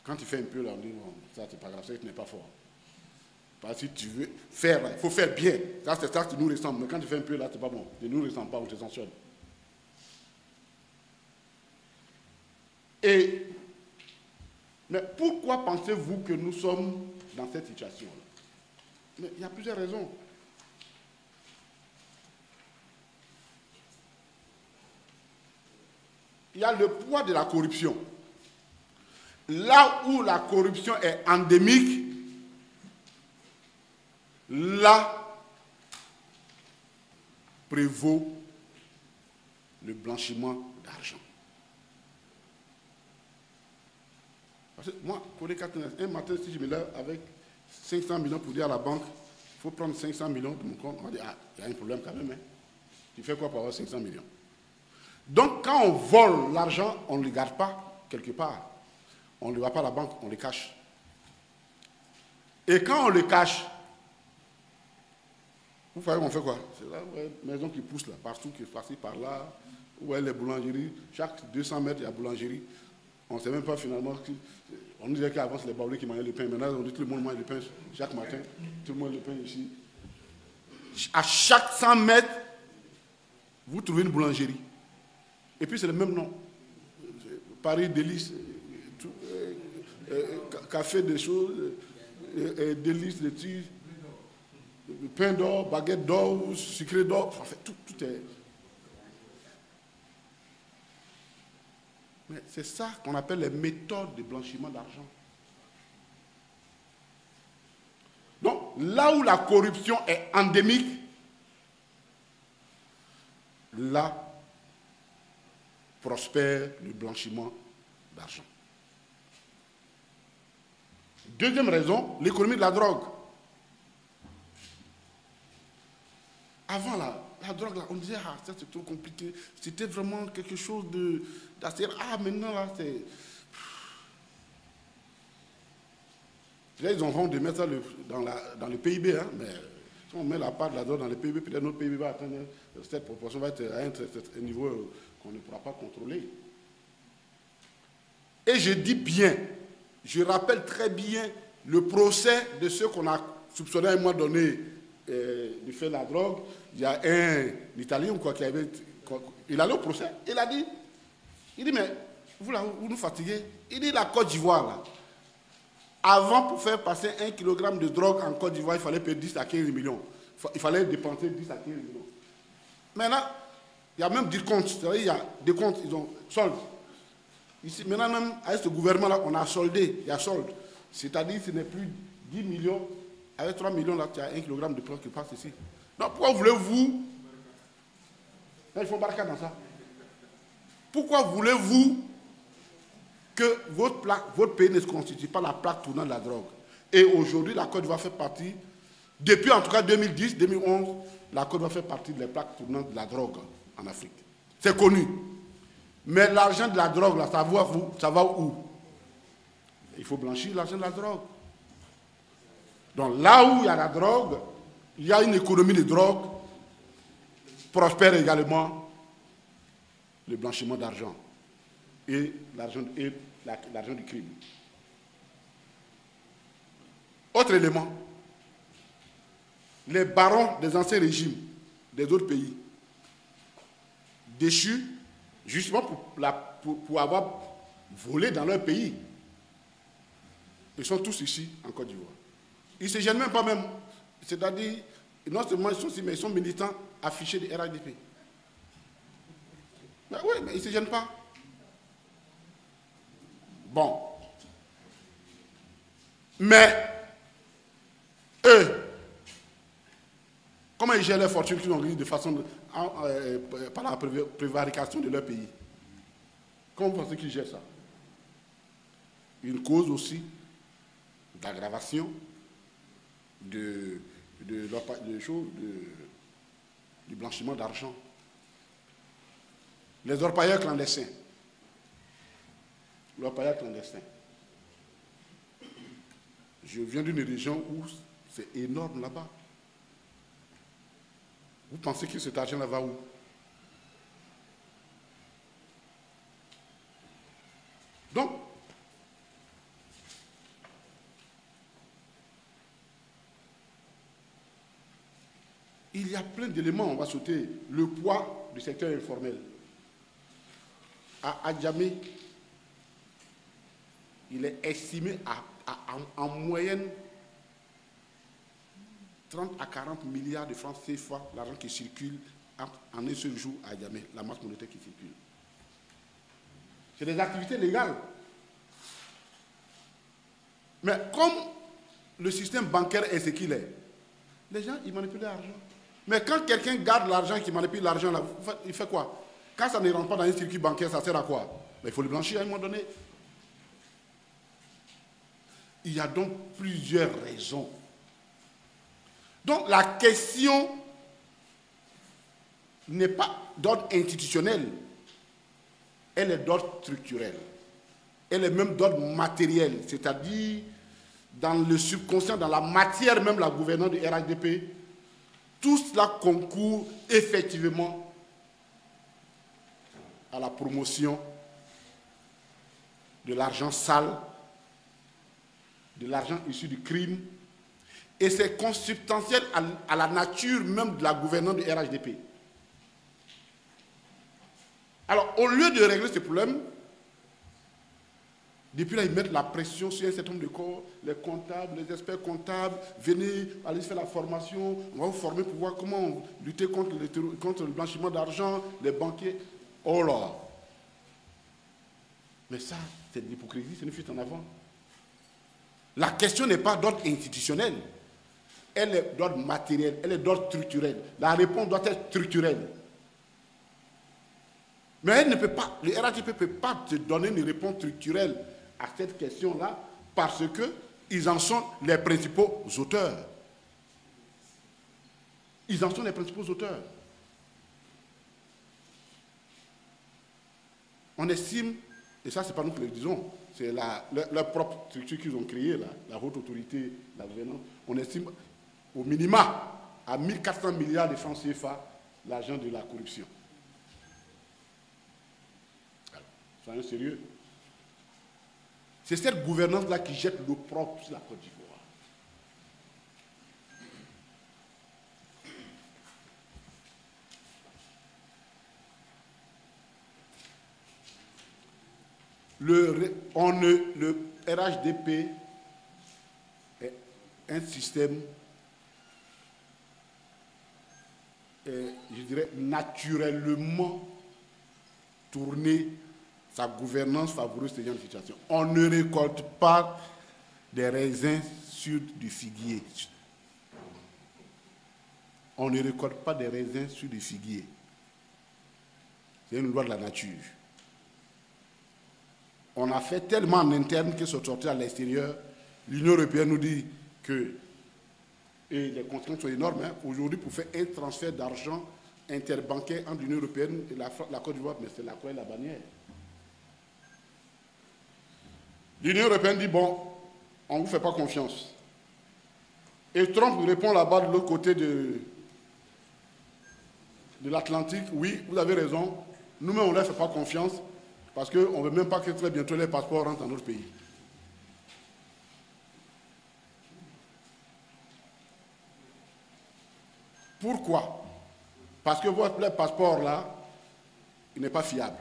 S1: Quand tu fais un peu, là, on dit, non, ça, c'est pas grave, ça, tu n'es pas fort. Parce que si tu veux faire, il faut faire bien. Ça, c'est ça qui nous ressemble. Mais quand tu fais un peu, là, c'est pas bon. Ne nous ressemble pas, on te sanctionne. Mais pourquoi pensez-vous que nous sommes dans cette situation-là? Mais il y a plusieurs raisons. Il y a le poids de la corruption. Là où la corruption est endémique, là prévaut le blanchiment d'argent. Parce que moi, un matin, si je me lève avec 500 millions pour dire à la banque, il faut prendre 500 millions de mon compte, on va dire, ah, il y a un problème quand même. Hein. Tu fais quoi pour avoir 500 millions? Donc, quand on vole l'argent, on ne le garde pas quelque part. On ne le va pas à la banque, on le cache. Et quand on le cache, vous voyez, on fait quoi? C'est là, ouais, maison qui pousse là, partout, qui est passée par là, où est les boulangeries. Chaque 200 mètres, il y a boulangerie. On ne sait même pas finalement. On nous disait qu'avant, c'est les baoulés qui mangeaient le pain. Maintenant, on dit que tout le monde mange le pain chaque matin. Tout le monde mange le pain ici. À chaque 100 mètres, vous trouvez une boulangerie. Et puis, c'est le même nom. Paris Délices, café des choses, Délices, des trucs, pain d'or, baguette d'or, sucré d'or. En fait, tout est. Mais c'est ça qu'on appelle les méthodes de blanchiment d'argent. Donc, là où la corruption est endémique, là prospère le blanchiment d'argent. Deuxième raison, l'économie de la drogue. Avant, la drogue, là, on disait, ah, ça c'est trop compliqué. C'était vraiment quelque chose d'assez... Ah, maintenant, là, c'est... Là, ils ont envie de mettre ça dans le PIB, hein, mais si on met la part de la drogue dans le PIB, peut-être notre PIB va atteindre, cette proportion va être à un niveau qu'on ne pourra pas contrôler. Et je dis bien, je rappelle très bien le procès de ceux qu'on a soupçonnés à un moment donné de faire la drogue. Il y a un Italien ou quoi qui avait... Il allait au procès, il a dit, mais vous là, vous nous fatiguez. Il dit la Côte d'Ivoire là. Avant, pour faire passer 1 kg de drogue en Côte d'Ivoire, il fallait payer 10 à 15 millions. Il fallait dépenser 10 à 15 millions. Maintenant, il y a même des comptes. Il y a des comptes, ils ont solde. Ici, maintenant, même avec ce gouvernement-là, on a soldé. Il y a solde. C'est-à-dire ce n'est plus 10 millions. Avec 3 millions, là, tu as 1 kg de drogue qui passe ici. Donc, pourquoi voulez-vous... Là, il faut barca dans ça. Pourquoi voulez-vous que votre pays ne se constitue pas la plaque tournante de la drogue? Et aujourd'hui, la Côte d'Ivoire fait partie, depuis en tout cas 2010, 2011, la Côte d'Ivoire fait partie des plaques tournantes de la drogue en Afrique. C'est connu. Mais l'argent de la drogue, là, ça va où? Il faut blanchir l'argent de la drogue. Donc là où il y a la drogue, il y a une économie de drogue, prospère également le blanchiment d'argent et l'argent du crime. Autre élément, les barons des anciens régimes des autres pays, déchus justement pour avoir volé dans leur pays, ils sont tous ici en Côte d'Ivoire. Ils ne se gênent même pas même, c'est-à-dire, non seulement ils sont ici, mais ils sont militants affichés de RADP. Mais oui, mais ils ne se gênent pas. Bon. Mais, eux, comment ils gèrent leur fortune qu'ils ont gagné de façon par la prévarication de leur pays? Comment vous pensez qu'ils gèrent ça? Une cause aussi d'aggravation du blanchiment d'argent. Les orpailleurs clandestins. L'orpailleur clandestin. Je viens d'une région où c'est énorme là-bas. Vous pensez que cet argent-là va où? Donc, il y a plein d'éléments, on va sauter. Le poids du secteur informel. À Adjamé, il est estimé en moyenne 30 à 40 milliards de francs CFA, l'argent qui circule en un seul jour à Adjamé, la masse monétaire qui circule. C'est des activités légales. Mais comme le système bancaire est ce qu'il est, les gens, ils manipulent l'argent. Mais quand quelqu'un garde l'argent, qui manipule l'argent, il fait quoi? Quand ça ne rentre pas dans un circuit bancaire, ça sert à quoi? Mais il faut le blanchir à un moment donné. Il y a donc plusieurs raisons. Donc la question n'est pas d'ordre institutionnel, elle est d'ordre structurel. Elle est même d'ordre matériel, c'est-à-dire dans le subconscient, dans la matière même, la gouvernance du RHDP, tout cela concourt effectivement à la promotion de l'argent sale, de l'argent issu du crime, et c'est consubstantiel à la nature même de la gouvernance du RHDP. Alors, au lieu de régler ce problème, depuis là, ils mettent la pression sur un certain nombre de corps, les comptables, les experts comptables, venez, allez faire la formation, on va vous former pour voir comment lutter contre le blanchiment d'argent, les banquiers. Oh là! Mais ça, c'est de l'hypocrisie, c'est une fuite en avant. La question n'est pas d'ordre institutionnel, elle est d'ordre matériel, elle est d'ordre structurel. La réponse doit être structurelle. Mais elle ne peut pas, le RHDP ne peut pas te donner une réponse structurelle à cette question-là parce qu'ils en sont les principaux auteurs. Ils en sont les principaux auteurs. On estime, et ça c'est pas nous qui le disons, c'est leur propre structure qu'ils ont créée, la haute autorité, la gouvernance, on estime au minima à 1400 milliards de francs CFA l'argent de la corruption. Alors, soyons sérieux. C'est cette gouvernance-là qui jette l'opprobre sur la Côte d'Ivoire. Le RHDP est un système, je dirais, naturellement tourné. Sa gouvernance favorise ce genre de situation. On ne récolte pas des raisins sur du figuier. On ne récolte pas des raisins sur du figuier. C'est une loi de la nature. On a fait tellement en interne que sont sortis à l'extérieur. L'Union européenne nous dit que, et les conséquences sont énormes, hein, aujourd'hui pour faire un transfert d'argent interbancaire entre l'Union européenne et la Côte d'Ivoire, mais c'est la croix et la bannière. L'Union européenne dit, bon, on ne vous fait pas confiance. Et Trump répond là-bas de l'autre côté de l'Atlantique, oui, vous avez raison, nous-mêmes on ne leur fait pas confiance parce qu'on ne veut même pas que très bientôt les passeports rentrent dans notre pays. Pourquoi? Parce que votre passeport là, il n'est pas fiable.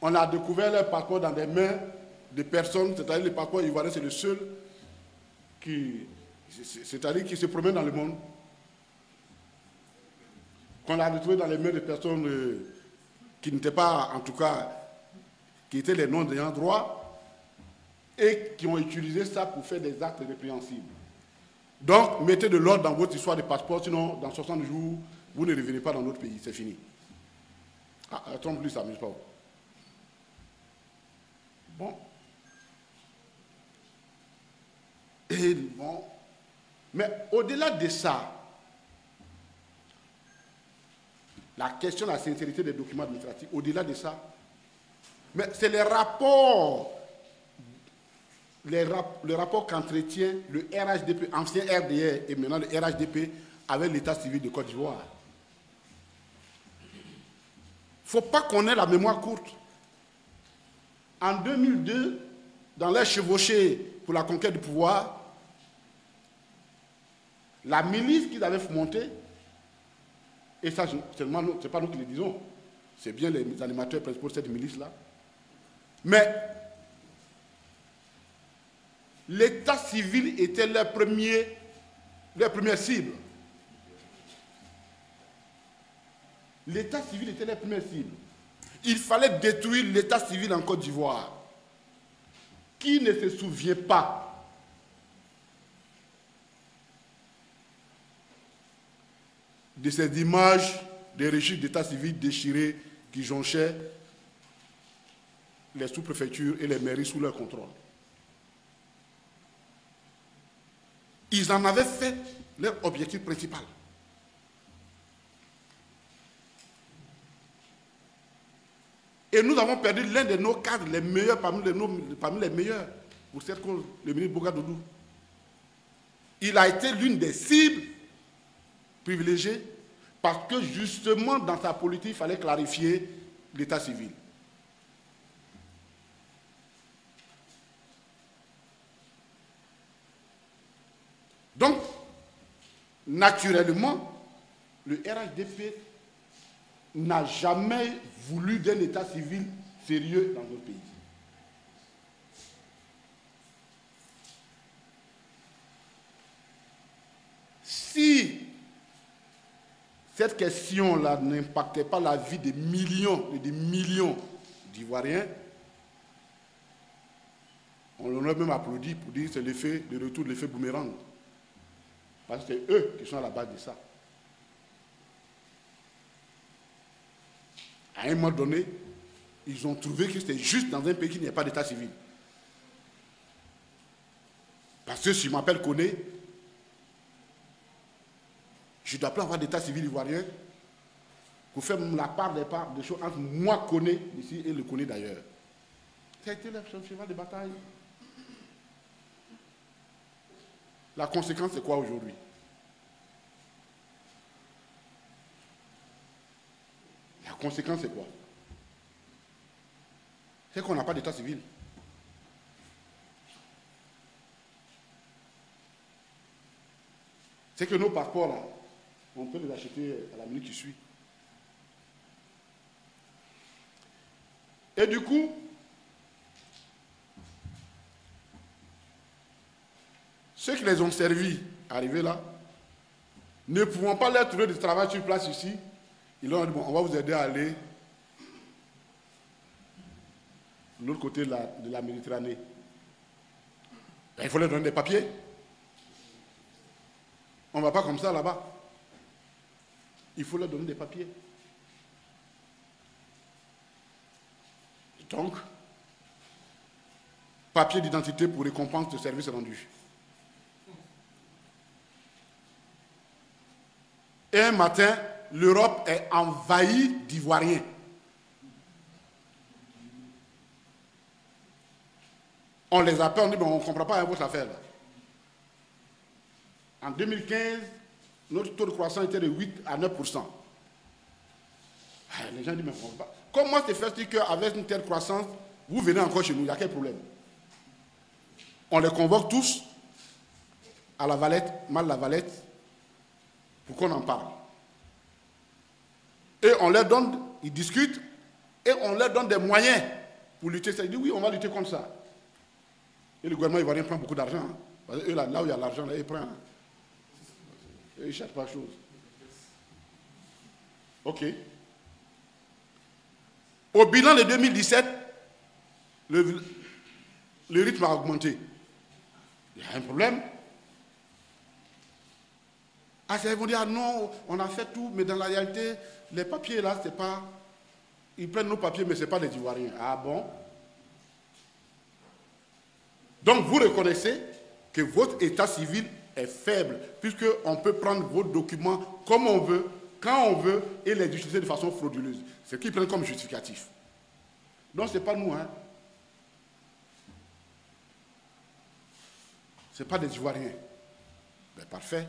S1: On a découvert leur passeport dans des mains de personnes, c'est-à-dire le passeport ivoirien, c'est le seul qui se promène dans le monde. Qu'on l'a retrouvé dans les mains de personnes qui n'étaient pas, en tout cas, qui étaient les noms ayant droit et qui ont utilisé ça pour faire des actes répréhensibles. Donc, mettez de l'ordre dans votre histoire de passeport, sinon, dans 60 jours, vous ne revenez pas dans notre pays, c'est fini. Ah, Trump, lui, ça ne s'amuse pas. Bon. Et bon. Mais au-delà de ça, la question de la sincérité des documents administratifs, au-delà de ça, mais c'est les rapports, le rapport qu'entretient le RHDP, ancien RDR et maintenant le RHDP, avec l'état civil de Côte d'Ivoire. Il ne faut pas qu'on ait la mémoire courte. En 2002, dans les chevauchés pour la conquête du pouvoir, la milice qu'ils avaient montée Et ça, ce n'est pas nous qui le disons. C'est bien les animateurs principaux de cette milice-là. Mais l'état civil était leur première cible. L'état civil était leur première cible. Il fallait détruire l'état civil en Côte d'Ivoire. Qui ne se souvient pas de ces images des registres d'état civil déchirés qui jonchaient les sous-préfectures et les mairies sous leur contrôle? Ils en avaient fait leur objectif principal. Et nous avons perdu l'un de nos cadres, les meilleurs parmi les meilleurs, pour cette cause, le ministre Bougadoudou. Il a été l'une des cibles privilégiées parce que justement dans sa politique, il fallait clarifier l'état civil. Donc, naturellement, le RHDP n'a jamais voulu d'un état civil sérieux dans notre pays. Si cette question-là n'impactait pas la vie des millions et des millions d'Ivoiriens, on l'aurait même applaudi pour dire que c'est l'effet de retour de l'effet boomerang. Parce que c'est eux qui sont à la base de ça. À un moment donné, ils ont trouvé que c'était juste dans un pays qui n'y a pas d'état civil. Parce que si je m'appelle Koné, je ne dois pas avoir d'état civil ivoirien pour faire la part des choses entre moi, Koné, ici, et le Koné d'ailleurs. Ça a été le cheval de bataille. La conséquence, c'est quoi aujourd'hui? La conséquence, c'est quoi? C'est qu'on n'a pas d'état civil. C'est que nos passeports, là, on peut les acheter à la minute qui suit. Et du coup, ceux qui les ont servis, arrivés là, ne pouvant pas leur trouver de travail sur place ici, ils leur ont dit, bon, on va vous aider à aller de l'autre côté de la Méditerranée. Ben, il faut leur donner des papiers. On ne va pas comme ça là-bas. Il faut leur donner des papiers. Donc, papier d'identité pour récompense de service rendu. Et un matin, l'Europe est envahie d'Ivoiriens. On les appelle, on dit, bon, on ne comprend pas votre affaire. Là. En 2015, notre taux de croissance était de 8 à 9%. Les gens disent, mais on ne comprend pas. Comment se fait-il qu'avec une telle croissance, vous venez encore chez nous? Il y a quel problème? On les convoque tous à la Valette, Mal-la-Valette, pour qu'on en parle. Et on leur donne, ils discutent, et on leur donne des moyens pour lutter. Ils disent, oui, on va lutter contre ça. Et le gouvernement ivoirien prend beaucoup d'argent. Hein, parce que eux, là où il y a l'argent, là, ils prennent. Hein. Ils ne cherchent pas chose. OK. Au bilan de 2017, le rythme a augmenté. Il y a un problème. Ah, ils vont dire, ah non, on a fait tout, mais dans la réalité, les papiers là, c'est pas... Ils prennent nos papiers, mais ce n'est pas les Ivoiriens. Ah bon? Donc vous reconnaissez que votre état civil est faible, puisqu'on peut prendre vos documents comme on veut, quand on veut, et les utiliser de façon frauduleuse. C'est ce qu'ils prennent comme justificatif. Donc ce n'est pas nous, hein. Ce n'est pas des Ivoiriens. Ben, parfait.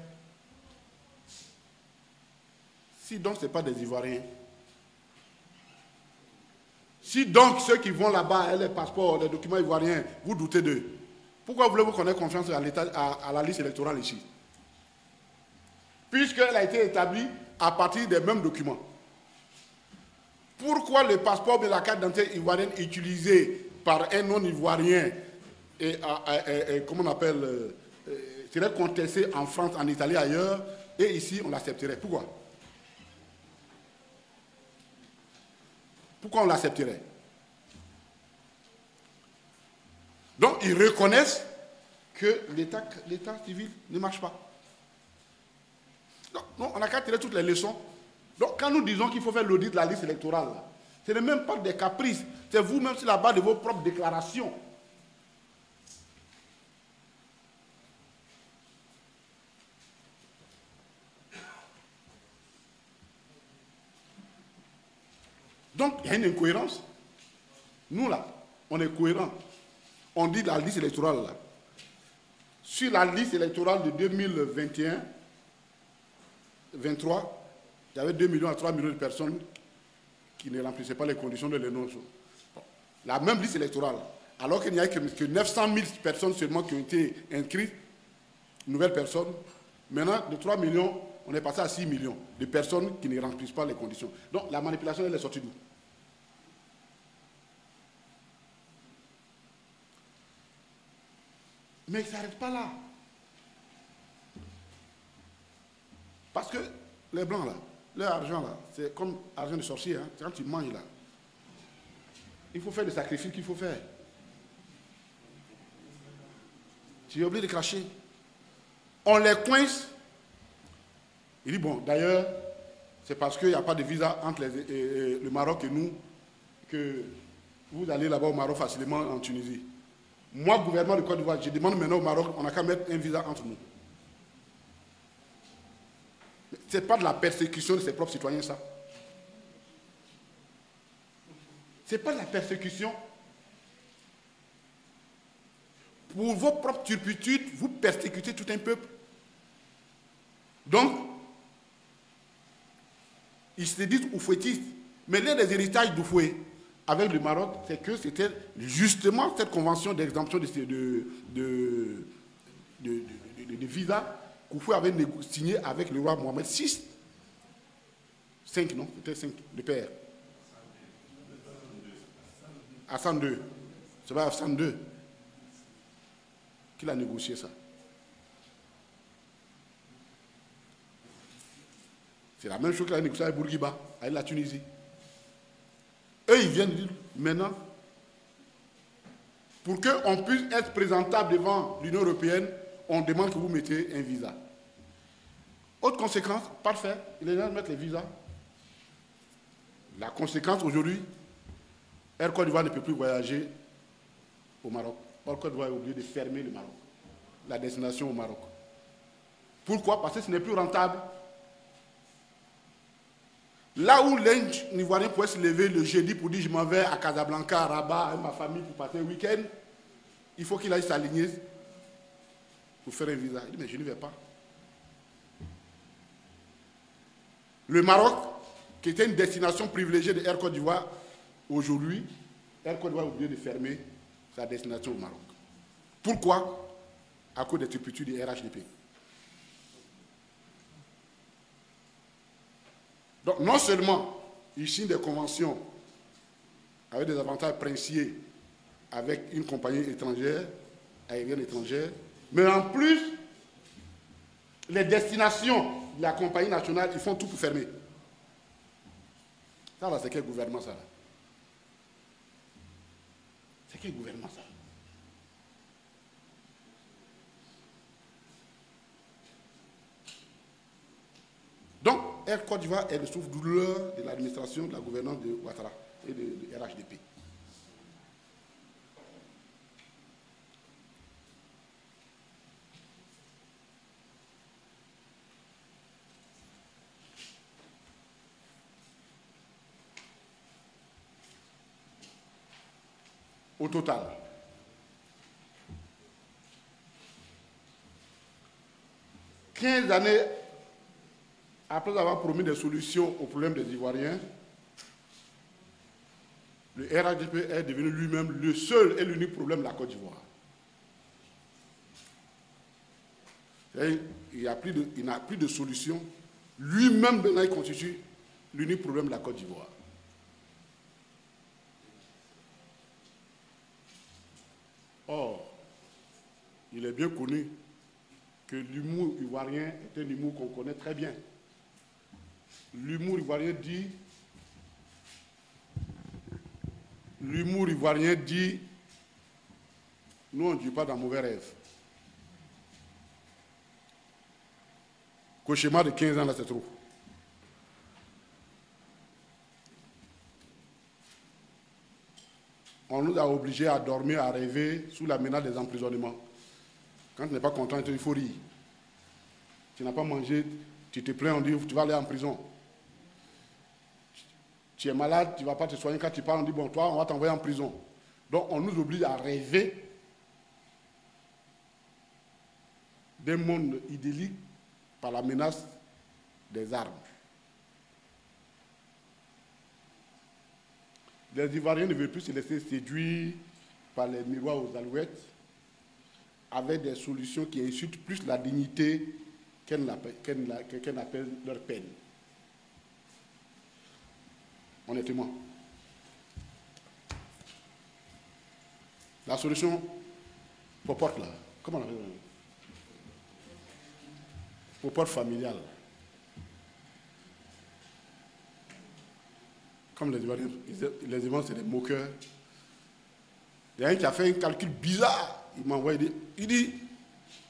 S1: Si donc ce n'est pas des Ivoiriens, si donc ceux qui vont là-bas, les passeports, les documents ivoiriens, vous doutez d'eux, pourquoi voulez-vous qu'on ait confiance à la liste électorale ici? Puisqu'elle a été établie à partir des mêmes documents. Pourquoi le passeport de la carte d'identité ivoirienne utilisée par un non-ivoirien et comment on appelle, serait contesté en France, en Italie, ailleurs, et ici on l'accepterait? Pourquoi? Pourquoi on l'accepterait? Donc ils reconnaissent que l'état civil ne marche pas. Donc on n'a qu'à tirer toutes les leçons. Donc quand nous disons qu'il faut faire l'audit de la liste électorale, ce n'est même pas des caprices, c'est vous-même sur la base de vos propres déclarations. Donc il y a une incohérence. Nous là, on est cohérents. On dit la liste électorale là. Sur la liste électorale de 2021, 23, il y avait 2 millions à 3 millions de personnes qui ne remplissaient pas les conditions de l'énonce. Bon. La même liste électorale, alors qu'il n'y a que 900 000 personnes seulement qui ont été inscrites, nouvelles personnes, maintenant de 3 millions, on est passé à 6 millions de personnes qui ne remplissent pas les conditions. Donc la manipulation, elle est sortie d'où? Mais il ne s'arrête pas là. Parce que les blancs, là, leur argent, là, c'est comme argent de sorcier. Hein. Quand tu manges, là, il faut faire des sacrifices qu'il faut faire. Tu es obligé de cracher. On les coince. Il dit, bon, d'ailleurs, c'est parce qu'il n'y a pas de visa entre le Maroc et nous que vous allez là-bas au Maroc facilement en Tunisie. Moi, gouvernement de Côte d'Ivoire, je demande maintenant au Maroc, on n'a qu'à mettre un visa entre nous. Ce n'est pas de la persécution de ses propres citoyens, ça. Ce n'est pas de la persécution. Pour vos propres turpitudes, vous persécutez tout un peuple. Donc, ils se disent oufouettistes. Mais l'un des héritages d'Oufoué avec le Maroc, c'est que c'était justement cette convention d'exemption de visa qu'Oufoué avait signé avec le roi Mohamed VI. 5, non? C'était 5, le père. Hassan II. C'est pas Hassan II qu'il a négocié ça. C'est la même chose qu'il a négocié avec Bourguiba, avec la Tunisie. Eux, ils viennent dire, maintenant, pour qu'on puisse être présentable devant l'Union européenne, on demande que vous mettiez un visa. Autre conséquence, parfait, les gens mettent les visas. La conséquence aujourd'hui, Air Côte d'Ivoire ne peut plus voyager au Maroc. Air Côte d'Ivoire est obligé de fermer le Maroc, la destination au Maroc. Pourquoi? Parce que ce n'est plus rentable. Là où l'un Ivoirien pouvait se lever le jeudi pour dire je m'en vais à Casablanca, à Rabat, avec ma famille pour passer un week-end, il faut qu'il aille s'aligner pour faire un visa. Il dit mais je n'y vais pas. Le Maroc, qui était une destination privilégiée de Air Côte d'Ivoire, aujourd'hui, Air Côte d'Ivoire est obligé de fermer sa destination au Maroc. Pourquoi? À cause des turpitudes du RHDP. Donc, non seulement ils signent des conventions avec des avantages princiers avec une compagnie étrangère, aérienne étrangère, mais en plus, les destinations de la compagnie nationale, ils font tout pour fermer. Ça, là, c'est quel gouvernement, ça, là? C'est quel gouvernement, ça? Donc, Air Côte d'Ivoire est le souffle-douleur de l'administration, de la gouvernance de Ouattara et de RHDP. Au total, « 15 années après avoir promis des solutions aux problèmes des Ivoiriens, le RHDP est devenu lui-même le seul et l'unique problème de la Côte d'Ivoire. Il n'a plus de solution Lui-même, maintenant, il constitue l'unique problème de la Côte d'Ivoire. Or, il est bien connu que l'humour ivoirien est un humour qu'on connaît très bien. L'humour ivoirien dit, nous on ne dit pas dans mauvais rêve. Cauchemar de 15 ans, là, c'est trop. On nous a obligés à dormir, à rêver sous la menace des emprisonnements. Quand tu n'es pas content, il faut rire. Tu n'as pas mangé, tu te plains, on dit tu vas aller en prison. Tu es malade, tu ne vas pas te soigner. Quand tu parles, on dit bon, toi, on va t'envoyer en prison. Donc, on nous oblige à rêver d'un monde idyllique par la menace des armes. Les Ivoiriens ne veulent plus se laisser séduire par les miroirs aux alouettes avec des solutions qui insultent plus la dignité qu'elles appellent leur peine. Honnêtement. La solution popote là, comment on appelle ça? Popote familiale. Comme les Ivoiriens, c'est des moqueurs. Il y a un qui a fait un calcul bizarre. Il m'a envoyé, il dit,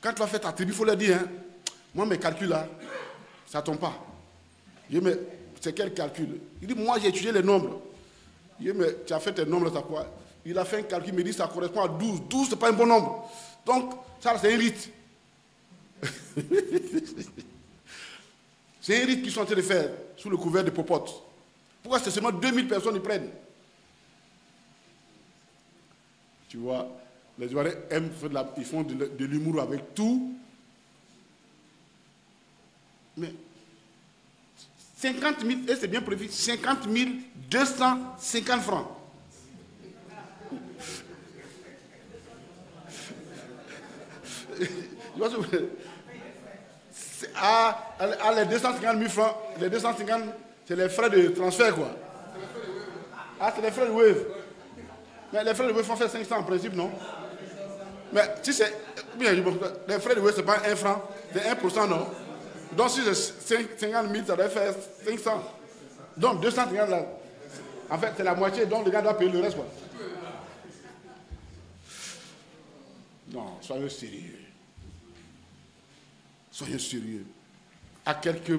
S1: quand tu vas faire ta tribu, il faut leur dire, hein, moi mes calculs là, ça ne tombe pas. Je dis, mais c'est quel calcul? Il dit, moi j'ai étudié les nombres. Je dis, mais tu as fait tes nombres, ça quoi? Il a fait un calcul, il me dit, ça correspond à 12. 12, ce n'est pas un bon nombre. Donc, ça, c'est un rite. C'est un rite qu'ils sont en train de faire sous le couvert de popote. Pourquoi c'est seulement 2000 personnes qui prennent? Tu vois, les Ivoiriens aiment faire ils font de l'humour avec tout. Mais 50 000, et c'est bien prévu, 50 250 francs. Les 250 000 francs, les 250, c'est les frais de transfert, quoi. Ah, c'est les frais de Wave. Mais les frais de Wave font faire 500 en principe, non? Mais si c'est. Bien, les frais de Wave, ce n'est pas 1 franc, c'est 1%, non? Donc si c'est 50 000, ça doit faire 500. Donc 250 là. En fait, c'est la moitié, donc le gars doit payer le reste, quoi. Non, soyez sérieux. Soyez sérieux. À quelques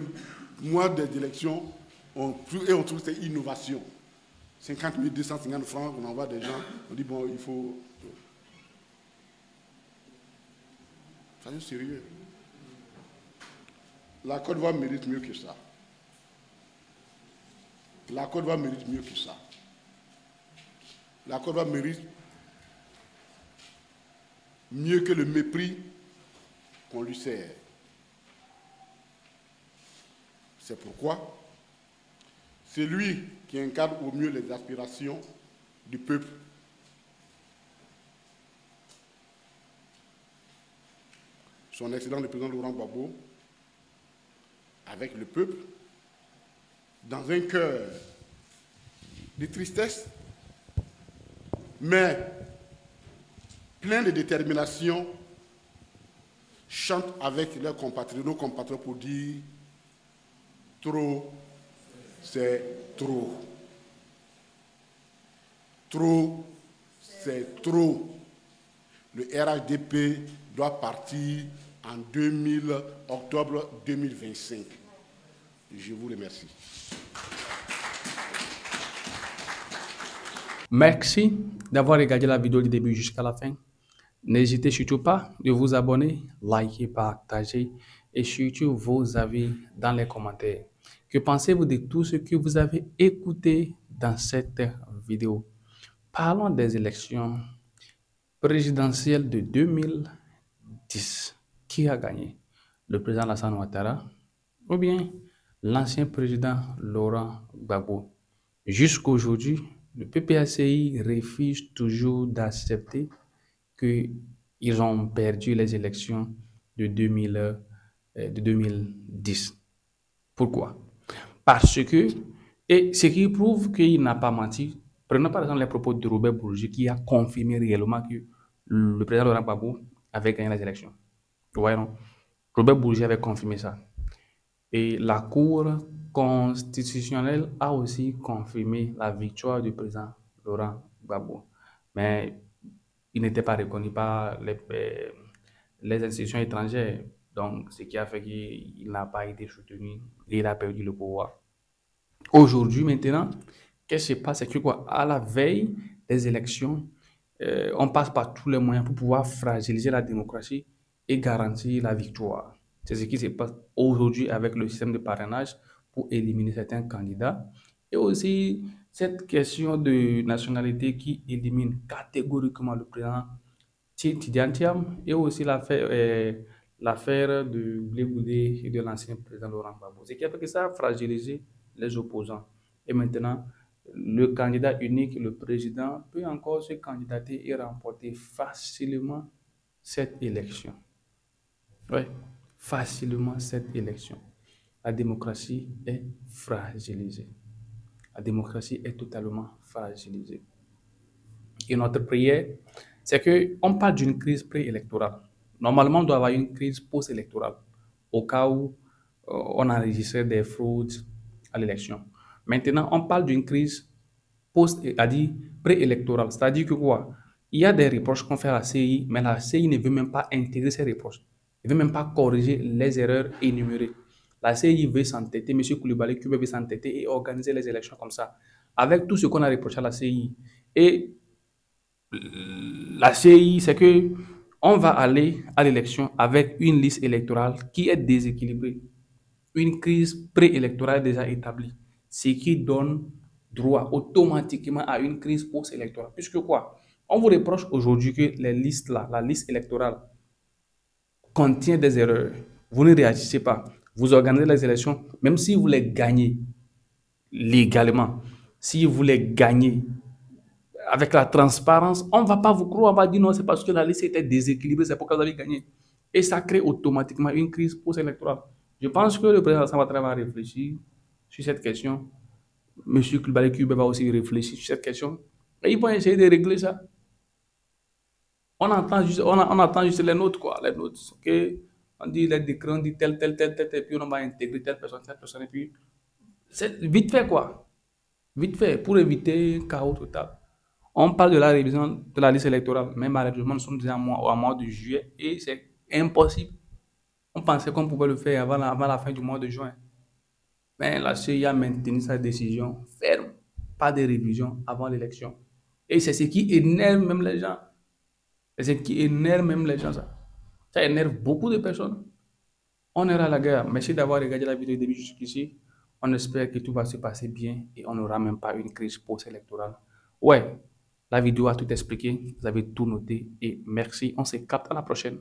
S1: mois des élections, on trouve cette innovation. 50 250 francs, on envoie des gens, on dit bon, il faut. Soyez sérieux. La Côte d'Ivoire mérite mieux que ça. La Côte d'Ivoire mérite mieux que ça. La Côte d'Ivoire mérite mieux que le mépris qu'on lui sert. C'est pourquoi c'est lui qui incarne au mieux les aspirations du peuple. Son Excellence le président Laurent Gbagbo, avec le peuple, dans un cœur de tristesse, mais plein de détermination, chante avec leurs compatriotes, nos compatriotes pour dire trop, c'est trop. Trop, c'est trop. Le RHDP doit partir en octobre 2025. Je vous remercie.
S2: Merci d'avoir regardé la vidéo du début jusqu'à la fin. N'hésitez surtout pas de vous abonner, liker, partager et surtout vos avis dans les commentaires. Que pensez-vous de tout ce que vous avez écouté dans cette vidéo? Parlons des élections présidentielles de 2010. Qui a gagné? Le président Alassane Ouattara ou bien l'ancien président Laurent Gbagbo? Jusqu'aujourd'hui, le PPACI refuse toujours d'accepter qu'ils ont perdu les élections de 2010. Pourquoi? Parce que, et ce qui prouve qu'il n'a pas menti, prenons par exemple les propos de Robert Bourgi qui a confirmé réellement que le président Laurent Gbagbo avait gagné les élections. Vous voyez, non? Robert Bourgi avait confirmé ça. Et la Cour constitutionnelle a aussi confirmé la victoire du président Laurent Gbagbo. Mais il n'était pas reconnu par les institutions étrangères. Donc, ce qui a fait qu'il n'a pas été soutenu et il a perdu le pouvoir. Aujourd'hui, maintenant, qu'est-ce qui se passe? C'est que quoi, à la veille des élections, on passe par tous les moyens pour pouvoir fragiliser la démocratie et garantir la victoire. C'est ce qui se passe aujourd'hui avec le système de parrainage pour éliminer certains candidats. Et aussi cette question de nationalité qui élimine catégoriquement le président Tidiane Thiam et aussi l'affaire de Blé Goudé et de l'ancien président Laurent Gbagbo. Ce qui a fait que ça a fragilisé les opposants. Et maintenant, le candidat unique, le président, peut encore se candidater et remporter facilement cette élection. Oui, facilement cette élection. La démocratie est fragilisée. La démocratie est totalement fragilisée. Et notre prière, c'est qu'on parle d'une crise préélectorale. Normalement, on doit avoir une crise post-électorale au cas où on enregistrait des fraudes à l'élection. Maintenant, on parle d'une crise c'est-à-dire préélectorale. C'est-à-dire que quoi? Il y a des reproches qu'on fait à la CI, mais la CI ne veut même pas intégrer ces reproches. Elle ne veut même pas corriger les erreurs énumérées. La CI veut s'entêter, M. Koulibaly veut s'entêter et organiser les élections comme ça, avec tout ce qu'on a reproché à la CI. Et la CI, c'est que on va aller à l'élection avec une liste électorale qui est déséquilibrée, une crise préélectorale déjà établie, ce qui donne droit automatiquement à une crise post-électorale. Puisque quoi? On vous reproche aujourd'hui que les listes là, la liste électorale contient des erreurs. Vous ne réagissez pas. Vous organisez les élections, même si vous les gagnez légalement, si vous les gagnez avec la transparence, on ne va pas vous croire, on va dire non, c'est parce que la liste était déséquilibrée, c'est pourquoi vous avez gagné. Et ça crée automatiquement une crise post-électorale. Je pense que le président Alassane Ouattara va réfléchir sur cette question. M. Koulibaly va aussi réfléchir sur cette question. Et ils vont essayer de régler ça. On attend juste les notes, quoi. Les notes, ok? On dit les décrets, on dit tel, et puis on va intégrer telle personne, et puis c'est vite fait, quoi. Vite fait, pour éviter un chaos total. On parle de la révision de la liste électorale, mais malheureusement, nous sommes déjà au mois de juillet et c'est impossible. On pensait qu'on pouvait le faire avant la fin du mois de juin. Mais la CEI a maintenu sa décision ferme, pas de révision avant l'élection. Et c'est ce qui énerve même les gens. C'est ce qui énerve même les gens, ça. Ça énerve beaucoup de personnes. On ira à la guerre. Merci d'avoir regardé la vidéo du début jusqu'ici. On espère que tout va se passer bien et on n'aura même pas une crise post-électorale. Ouais, la vidéo a tout expliqué. Vous avez tout noté et merci. On se capte à la prochaine.